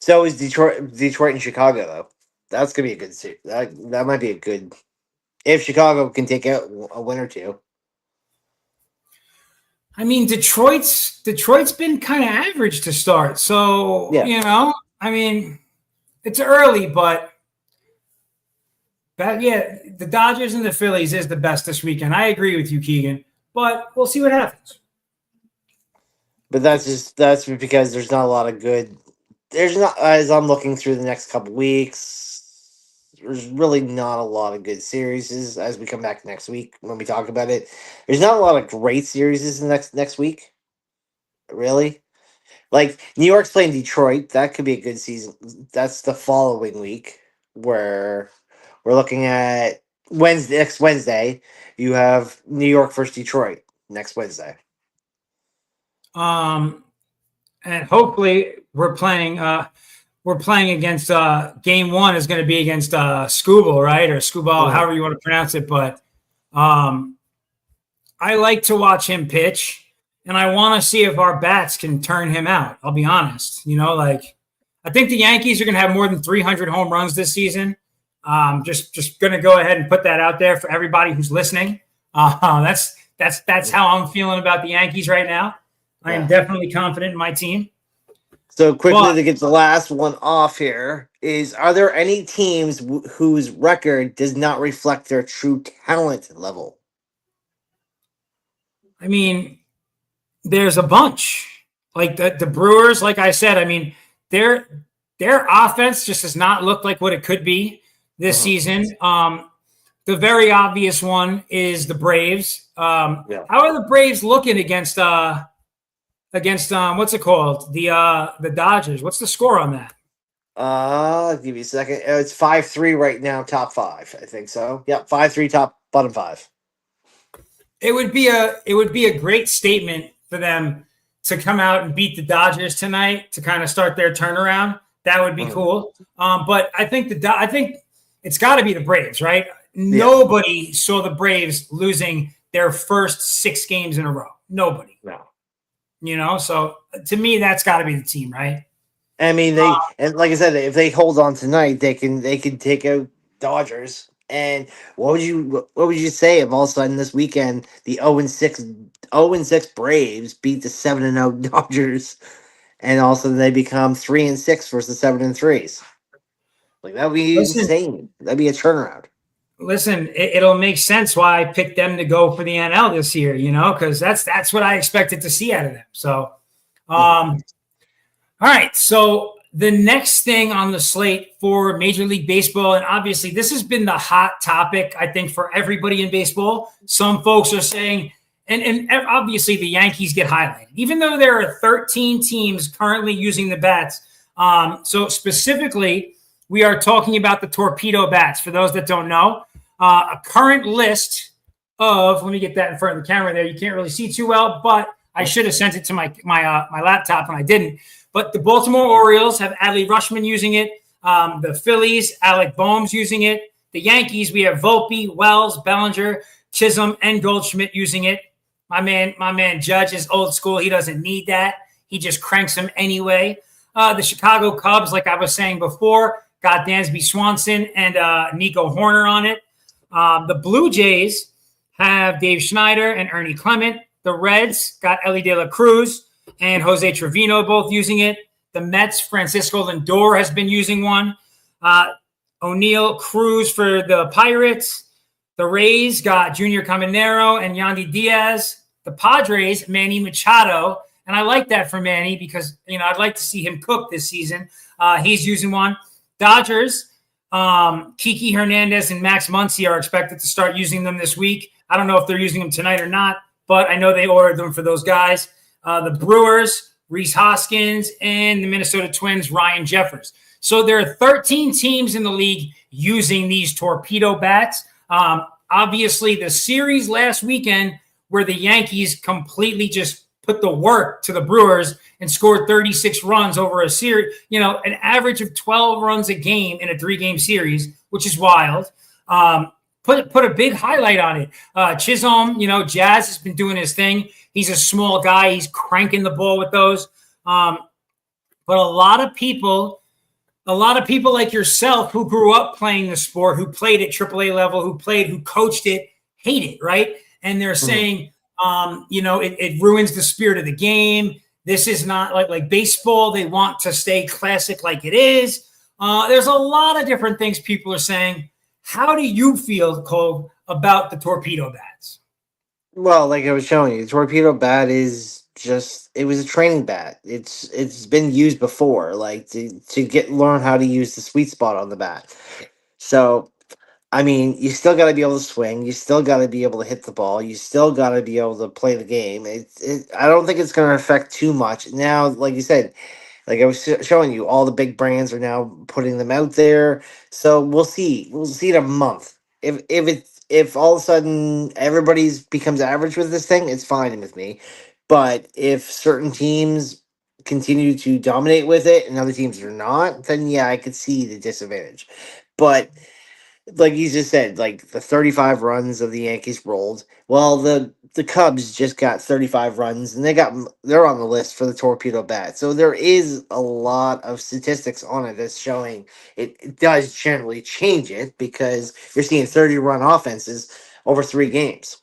So is Detroit and Chicago, though. That's going to be a good series. That might be a good – if Chicago can take out a win or two. I mean, Detroit's been kind of average to start. So, it's early, but the Dodgers and the Phillies is the best this weekend. I agree with you, Keegan, but we'll see what happens. But that's because there's not a lot of good – there's not – as I'm looking through the next couple weeks, there's really not a lot of good series as we come back next week when we talk about it. There's not a lot of great series next week, really. Like New York's playing Detroit. That could be a good season. That's the following week where we're looking at next Wednesday. You have New York versus Detroit next Wednesday. And hopefully we're playing against game one is going to be against Skubal, right? Or Skubal, however you want to pronounce it. But I like to watch him pitch, and I want to see if our bats can turn him out. I'll be honest. I think the Yankees are going to have more than 300 home runs this season. Just going to go ahead and put that out there for everybody who's listening. That's how I'm feeling about the Yankees right now. I am definitely confident in my team. So quickly to get the last one off here are there any teams whose record does not reflect their true talent level? I mean, there's a bunch. Like the Brewers, like I said, I mean, their offense just does not look like what it could be this season. The very obvious one is the Braves. How are the Braves looking against what's it called? The Dodgers. What's the score on that? I'll give you a second. It's 5-3 right now, top five. I think so. Yeah, 5-3 bottom five. It would be a great statement for them to come out and beat the Dodgers tonight to kind of start their turnaround. That would be cool. But I think it's got to be the Braves, right? Yeah. Nobody saw the Braves losing their first 6 games in a row. Nobody. No. So to me, that's got to be the team, right? I mean, and like I said, if they hold on tonight, they can take out Dodgers. And what would you say if all of a sudden this weekend the 0-6 Braves beat the 7-0 Dodgers, and all of a sudden they become 3-6 versus 7-3s? Like that would be insane. That'd be a turnaround. Listen, it'll make sense why I picked them to go for the NL this year, because that's what I expected to see out of them. So, all right. So the next thing on the slate for Major League Baseball, and obviously this has been the hot topic, I think, for everybody in baseball. Some folks are saying, and obviously the Yankees get highlighted, even though there are 13 teams currently using the bats. So specifically, we are talking about the torpedo bats. For those that don't know, a current list of, let me get that in front of the camera there. You can't really see too well, but I should have sent it to my laptop and I didn't. But the Baltimore Orioles have Adley Rutschman using it. The Phillies, Alec Boehm's using it. The Yankees, we have Volpe, Wells, Bellinger, Chisholm, and Goldschmidt using it. My man Judge is old school. He doesn't need that. He just cranks them anyway. The Chicago Cubs, like I was saying before, got Dansby Swanson and Nico Horner on it. The Blue Jays have Dave Schneider and Ernie Clement. The Reds got Ellie De La Cruz and Jose Trevino both using it. The Mets, Francisco Lindor has been using one. O'Neill Cruz for the Pirates. The Rays got Junior Caminero and Yandy Diaz. The Padres, Manny Machado. And I like that for Manny because, I'd like to see him cook this season. He's using one. Dodgers, Kiki Hernandez and Max Muncy are expected to start using them this week. I don't know if they're using them tonight or not, but I know they ordered them for those guys. The Brewers, Rhys Hoskins, and the Minnesota Twins, Ryan Jeffers. So there are 13 teams in the league using these torpedo bats. Obviously, the series last weekend where the Yankees completely just put the work to the Brewers and scored 36 runs over a series, an average of 12 runs a game in a 3-game series, which is wild. Put a big highlight on it. Chisholm, Jazz has been doing his thing. He's a small guy. He's cranking the ball with those. But a lot of people like yourself who grew up playing the sport, who played at AAA level, who coached it, hate it, right? And they're saying, it ruins the spirit of the game. This is not like baseball. They want to stay classic like it is. There's a lot of different things people are saying. How do you feel, Cole, about the torpedo bats? Well, like I was showing you, the torpedo bat is it was a training bat. It's been used before, like to learn how to use the sweet spot on the bat. So, I mean, you still got to be able to swing. You still got to be able to hit the ball. You still got to be able to play the game. I don't think it's going to affect too much. Now, like you said, like I was showing you, all the big brands are now putting them out there. So we'll see. We'll see in a month. If all of a sudden everybody's becomes average with this thing, it's fine with me. But if certain teams continue to dominate with it and other teams are not, then yeah, I could see the disadvantage. But like you just said, like the 35 runs of the Yankees rolled. Well, the Cubs just got 35 runs, and they're on the list for the torpedo bat. So there is a lot of statistics on it that's showing it does generally change it, because you're seeing 30-run offenses over 3 games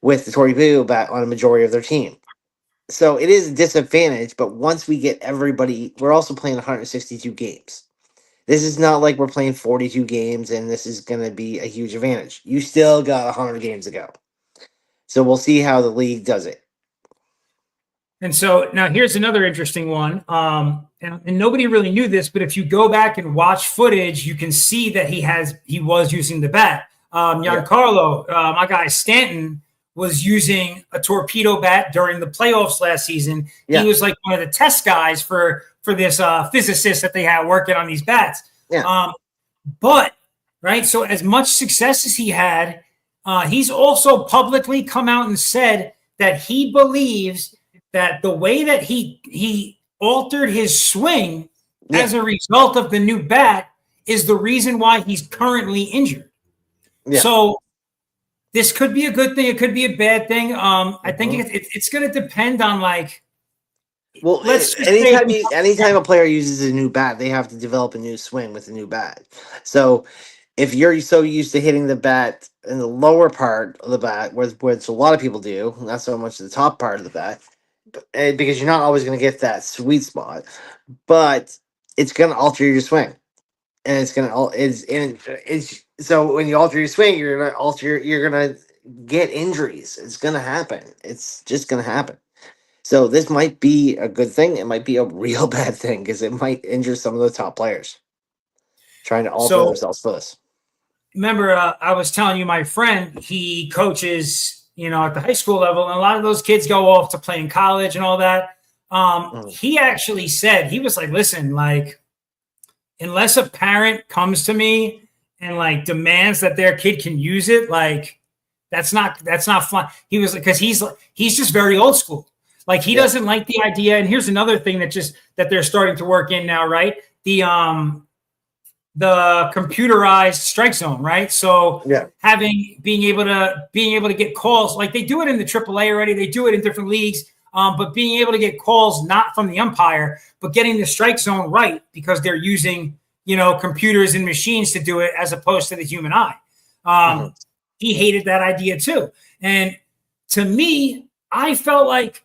with the torpedo bat on a majority of their team. So it is a disadvantage, but once we get everybody, we're also playing 162 games. This is not like we're playing 42 games and this is going to be a huge advantage. You still got 100 games to go. So we'll see how the league does it. And so now here's another interesting one. And nobody really knew this, but if you go back and watch footage, you can see that he was using the bat. Giancarlo, my guy Stanton, was using a torpedo bat during the playoffs last season. Yeah. He was like one of the test guys for this physicist that they had working on these bats. Yeah. But, right, so as much success as he had, he's also publicly come out and said that he believes that the way that he altered his swing as a result of the new bat is the reason why he's currently injured. Yeah. So this could be a good thing. It could be a bad thing. I think it's going to depend on Well, anytime a player uses a new bat, they have to develop a new swing with a new bat. So if you're so used to hitting the bat in the lower part of the bat, which a lot of people do, not so much the top part of the bat, because you're not always going to get that sweet spot, but it's going to alter your swing. And it's going to, so when you alter your swing, you're going to get injuries. It's going to happen. It's just going to happen. So this might be a good thing. It might be a real bad thing, because it might injure some of the top players trying to alter themselves for this. Remember, I was telling you, my friend, he coaches, at the high school level, and a lot of those kids go off to play in college and all that. He actually said, he was like, listen, unless a parent comes to me and demands that their kid can use it, that's not fun. He was, because he's just very old school. He doesn't like the idea. And here's another thing that they're starting to work in now, right? The computerized strike zone, right? So being able to get calls, they do it in the AAA already. They do it in different leagues. But being able to get calls not from the umpire, but getting the strike zone right, because they're using, computers and machines to do it as opposed to the human eye. He hated that idea too. And to me, I felt like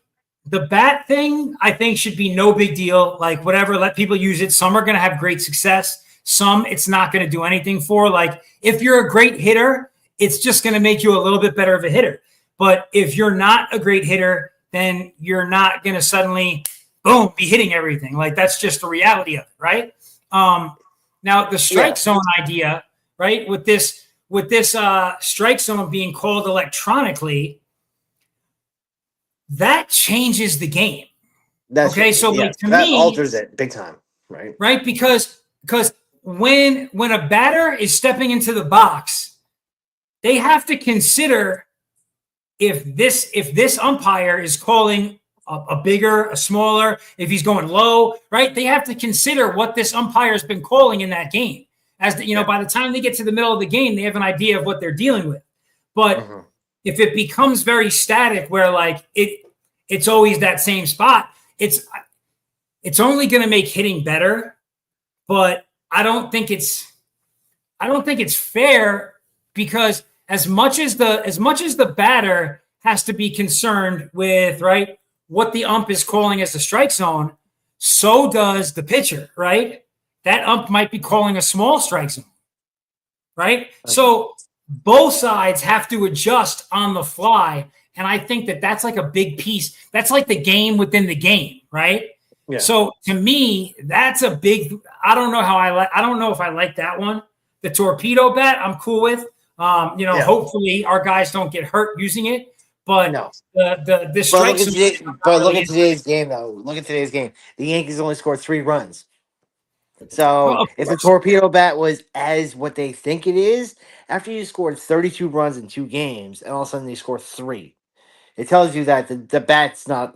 the bat thing, I think, should be no big deal. Whatever, let people use it. Some are going to have great success. Some it's not going to do anything for. If you're a great hitter, it's just going to make you a little bit better of a hitter. But if you're not a great hitter, then you're not going to suddenly, boom, be hitting everything. That's just the reality of it, right? Now, the strike zone idea, right, with this strike zone being called electronically, that changes the game. Okay, so to that me, alters it big time, right? Right, because when a batter is stepping into the box, they have to consider if this umpire is calling a bigger, a smaller, if he's going low, right? They have to consider what this umpire has been calling in that game. By the time they get to the middle of the game, they have an idea of what they're dealing with. But if it becomes very static, where like it's always that same spot, it's only going to make hitting better. But I don't think it's fair, because as much as the batter has to be concerned with, right, what the ump is calling as the strike zone, so does the pitcher, right? That ump might be calling a small strike zone, right? So both sides have to adjust on the fly, and I think that's like a big piece. That's like the game within the game, right? Yeah. So to me, that's a big. I don't know if I like that one. The torpedo bat, I'm cool with. Hopefully our guys don't get hurt using it. But no. the strike zone. But look at today's game, though. Look at today's game. The Yankees only scored 3 runs. So if the torpedo bat was as what they think it is, after you scored 32 runs in 2 games, and all of a sudden they score 3, it tells you that the bat's not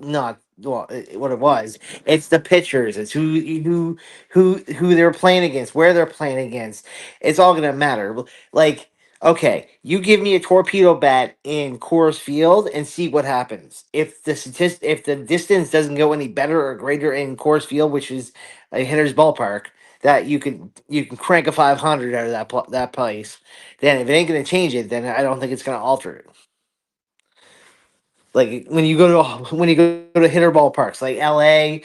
what it was. It's the pitchers. It's who they're playing against, where they're playing against. It's all gonna matter. Like, okay, you give me a torpedo bat in Coors Field and see what happens. If the distance doesn't go any better or greater in Coors Field, which is a hitter's ballpark, that you can crank a 500 out of that place, then if it ain't gonna change it, then I don't think it's gonna alter it. Like when you go to hitter ballparks like LA,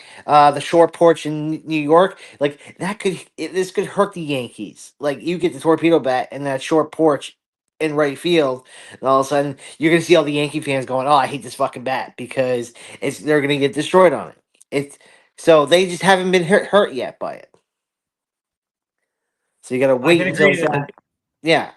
the short porch in New York, like this could hurt the Yankees. Like you get the torpedo bat and that short porch in right field, and all of a sudden you're gonna see all the Yankee fans going, "Oh, I hate this fucking bat," because they're gonna get destroyed on it. So they just haven't been hurt yet by it. So you gotta wait until yeah.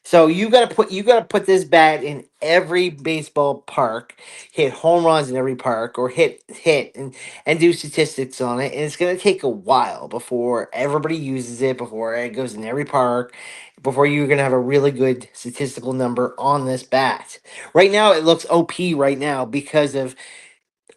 So you gotta put this bat in every baseball park, hit home runs in every park, or hit and do statistics on it, and it's gonna take a while before everybody uses it, before it goes in every park, before you're gonna have a really good statistical number on this bat. Right now, it looks OP right now because of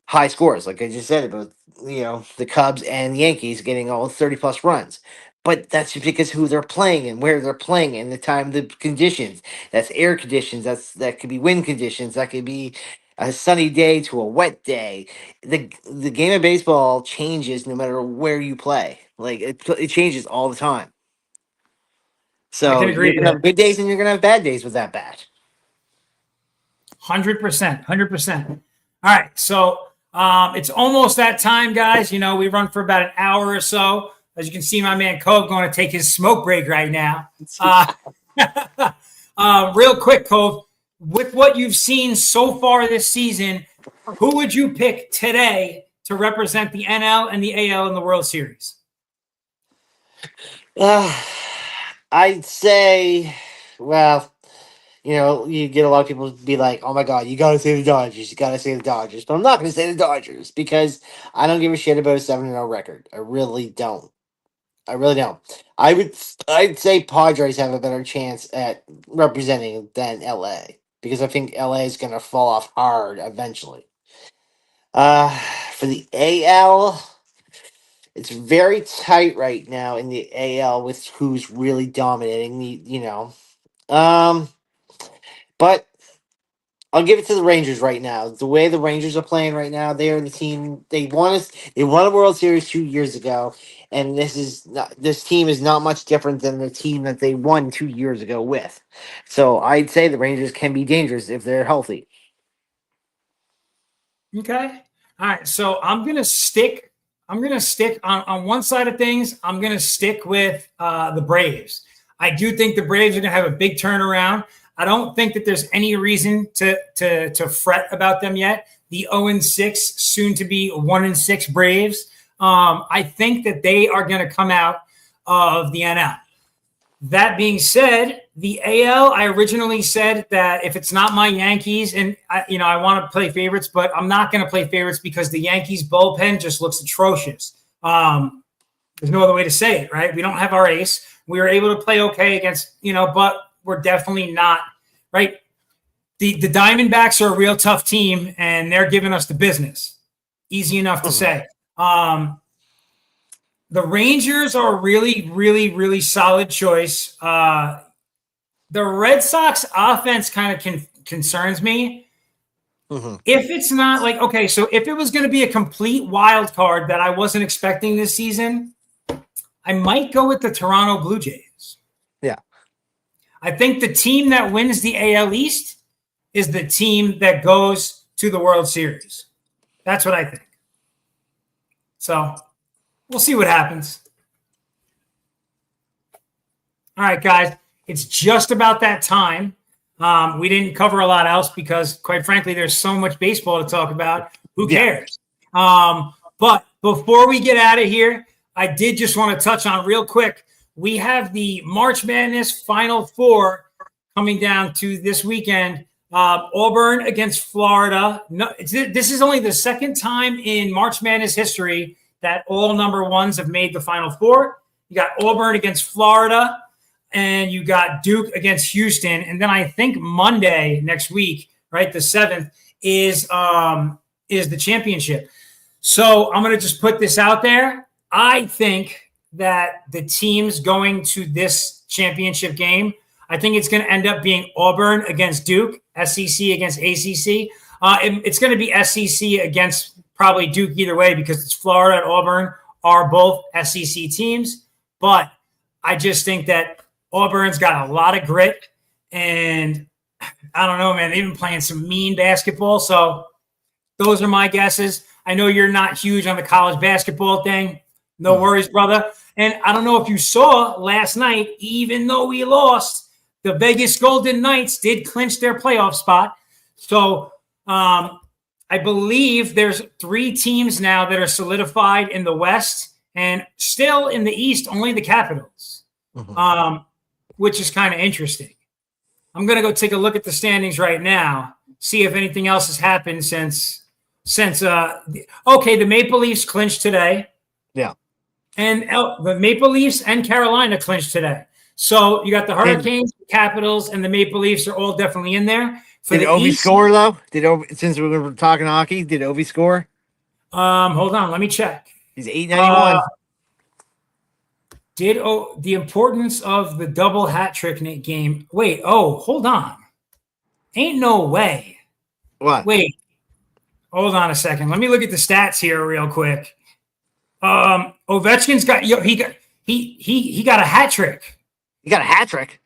high scores, like I just said about the Cubs and Yankees getting all 30+ runs. But that's just because who they're playing and where they're playing and the time, the conditions. That's air conditions. That could be wind conditions. That could be a sunny day to a wet day. The game of baseball changes no matter where you play. Like it changes all the time. So you're gonna have good days and you're gonna have bad days with that bat. 100%, 100%. All right, so it's almost that time, guys. We run for about an hour or so. As you can see, my man Cove going to take his smoke break right now. Real quick, Cove, with what you've seen so far this season, who would you pick today to represent the NL and the AL in the World Series? I'd say, well, you get a lot of people be like, "Oh my God, you got to say the Dodgers. You got to say the Dodgers." But I'm not going to say the Dodgers because I don't give a shit about a 7-0 record. I really don't. I'd say Padres have a better chance at representing than LA because I think LA is going to fall off hard eventually. For the AL, it's very tight right now in the AL with who's really dominating but I'll give it to the Rangers right now. The way the Rangers are playing right now, they are the team. They won a World Series 2 years ago, and this team is not much different than the team that they won 2 years ago with. So I'd say the Rangers can be dangerous if they're healthy. Okay. All right. So I'm gonna stick on one side of things. I'm gonna stick with the Braves. I do think the Braves are gonna have a big turnaround. I don't think that there's any reason to fret about them yet. The 0-6, soon to be 1-6 Braves. I think that they are going to come out of the NL. That being said, the AL, I originally said that if it's not my Yankees, and I want to play favorites, but I'm not going to play favorites because the Yankees bullpen just looks atrocious. There's no other way to say it, right? We don't have our ace. We were able to play okay against, but we're definitely not, right? the Diamondbacks are a real tough team, and they're giving us the business. Easy enough to say. The Rangers are a really, really, really solid choice. The Red Sox offense kind of concerns me. If it's not like, okay, so if it was going to be a complete wild card that I wasn't expecting this season, I might go with the Toronto Blue Jays. Yeah. I think the team that wins the AL East is the team that goes to the World Series. That's what I think. So we'll see what happens. All right, guys. It's just about that time. We didn't cover a lot else because, quite frankly, there's so much baseball to talk about. Who cares? But before we get out of here, I did just want to touch on real quick. We have the March Madness Final Four coming down to this weekend. Auburn against Florida. No, this is only the second time in March Madness history that all number ones have made the Final Four. You got Auburn against Florida, and you got Duke against Houston. And then I think Monday next week, right, the 7th, is the championship. So I'm going to just put this out there. I think that the teams going to this championship game, I think it's going to end up being Auburn against Duke, SEC against ACC. It's going to be SEC against probably Duke either way because it's Florida and Auburn are both SEC teams. But I just think that Auburn's got a lot of grit. And I don't know, man, they've been playing some mean basketball. So those are my guesses. I know you're not huge on the college basketball thing. No worries, brother. And I don't know if you saw last night, even though we lost, the Vegas Golden Knights did clinch their playoff spot. So I believe there's 3 teams now that are solidified in the West, and still in the East, only the Capitals, which is kind of interesting. I'm going to go take a look at the standings right now, see if anything else has happened since the Maple Leafs clinched today. Yeah. And the Maple Leafs and Carolina clinched today. So you got the Hurricanes, the Capitals, and the Maple Leafs are all definitely in there. Did Ovi score, though? Since we were talking hockey, did Ovi score? Hold on. Let me check. He's 891. The importance of the double hat trick game. Wait, hold on. Ain't no way. What? Wait. Hold on a second. Let me look at the stats here real quick. Ovechkin's got he got a hat trick. You got a hat trick?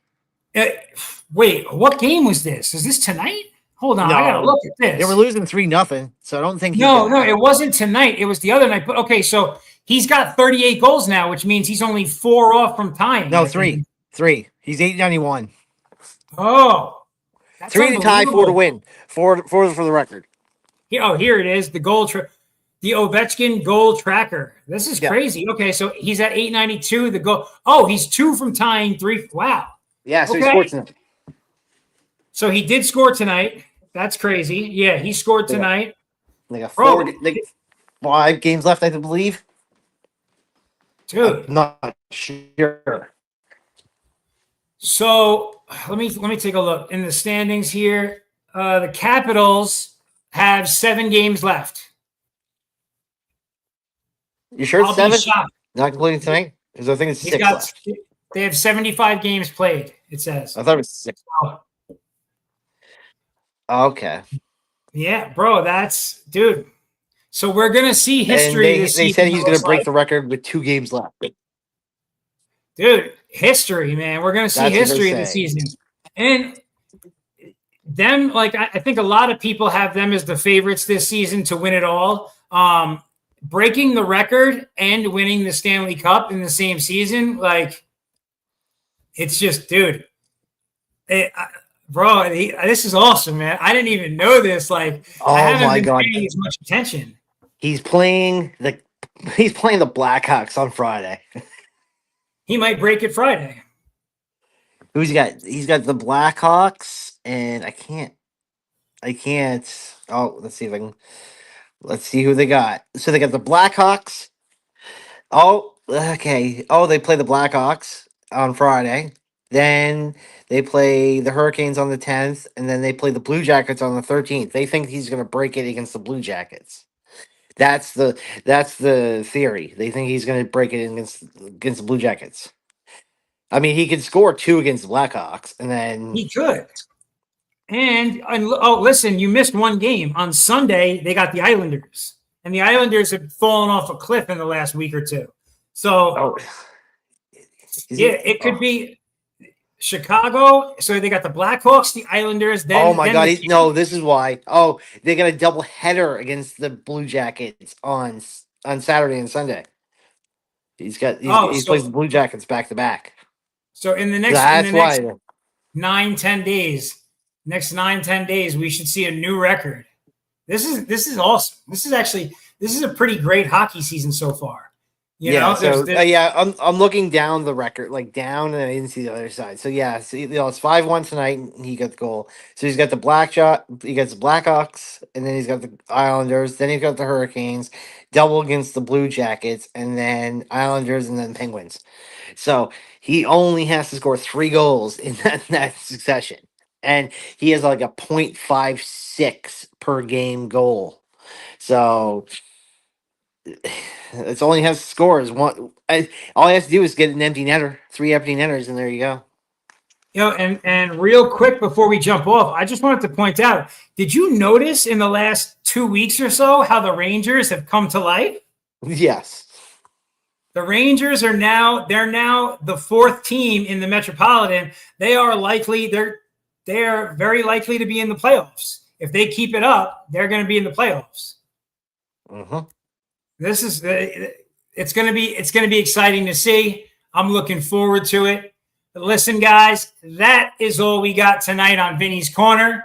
Wait, what game was this? Is this tonight? Hold on, I gotta look at this. They were losing 3-0, so I don't think. No, it wasn't tonight. It was the other night. But okay, so he's got 38 goals now, which means he's only 4 off from tying. No, 3. He's 891. Oh, 3 to tie, 4 to win. 4 for the record. Here it is. The goal the Ovechkin goal tracker. This is crazy. Okay, so he's at 892. The goal. Oh, he's 2 from tying 3. Wow. Yeah, so he scored tonight. So he did score tonight. That's crazy. Yeah, he scored tonight. They got 5 games left, I believe. Dude, I'm not sure. So let me take a look in the standings here. The Capitals have 7 games left. You sure it's 7? Shocked. Not including tonight? Because I think it's 6 left. They have 75 games played, it says. I thought it was 6. Okay. Yeah, bro, dude. So we're going to see history. And they said he's going to break the record with 2 games left. Dude, history, man. We're going to see history this season. And them, I think a lot of people have them as the favorites this season to win it all. Breaking the record and winning the Stanley Cup in the same season, it's just, dude. Bro, this is awesome, man. I didn't even know this. I haven't been paying as much attention. He's playing the Blackhawks on Friday. He might break it Friday. Who's he got? He's got the Blackhawks, and I can't. Oh, let's see if I can. Let's see who they got. So they got the Blackhawks. Oh, okay. Oh, they play the Blackhawks on Friday. Then they play the Hurricanes on the 10th, and then they play the Blue Jackets on the 13th. They think he's going to break it against the Blue Jackets. That's the theory. They think he's going to break it against the Blue Jackets. I mean, he could score 2 against the Blackhawks, and then He could. And oh, listen, you missed one game. On Sunday, they got the Islanders. And the Islanders have fallen off a cliff in the last week or two. So, it could be Chicago. So they got the Blackhawks, the Islanders. Then, oh my then God! No, this is why. Oh, they got a double header against the Blue Jackets on Saturday and Sunday. He plays the Blue Jackets back to back. So in the next 9-10 days, next 9-10 days, we should see a new record. This is awesome. This is a pretty great hockey season so far. I'm looking down the record, like down, and I didn't see the other side. So yeah, it's 5-1 tonight, and he got the goal. So he's got the he gets the Blackhawks, and then he's got the Islanders, then he's got the Hurricanes, double against the Blue Jackets, and then Islanders, and then Penguins. So he only has to score 3 goals in that succession, and he has like a .56 per game goal. So it's all he has to score is one. All he has to do is get an empty netter, 3 empty netters, and there you go. And real quick before we jump off, I just wanted to point out: did you notice in the last 2 weeks or so how the Rangers have come to life? Yes. The Rangers are now the 4th team in the Metropolitan. They are very likely to be in the playoffs. If they keep it up, they're going to be in the playoffs. Mm-hmm. It's going to be exciting to see. I'm looking forward to it. But listen, guys, that is all we got tonight on Vinny's Corner.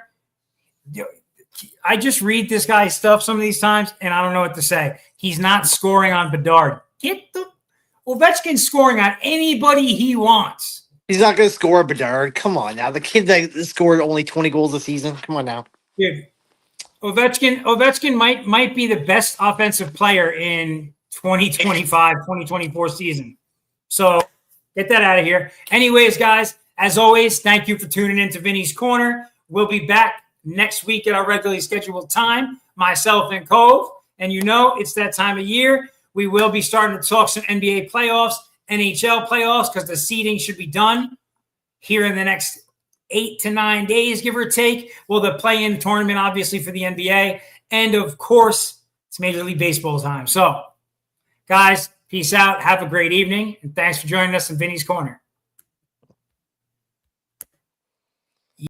I just read this guy's stuff some of these times, and I don't know what to say. He's not scoring on Bedard. Ovechkin's scoring on anybody he wants. He's not going to score Bedard. Come on now. The kid that scored only 20 goals a season. Come on now. Dude, Ovechkin might be the best offensive player in 2025, 2024 season. So get that out of here. Anyways, guys, as always, thank you for tuning in to Vinny's Corner. We'll be back next week at our regularly scheduled time, myself and Cove. And it's that time of year. We will be starting to talk some NBA playoffs, NHL playoffs, because the seeding should be done here in the next 8 to 9 days, give or take. Well, the play-in tournament, obviously, for the NBA. And, of course, it's Major League Baseball time. So, guys, peace out. Have a great evening. And thanks for joining us in Vinny's Corner.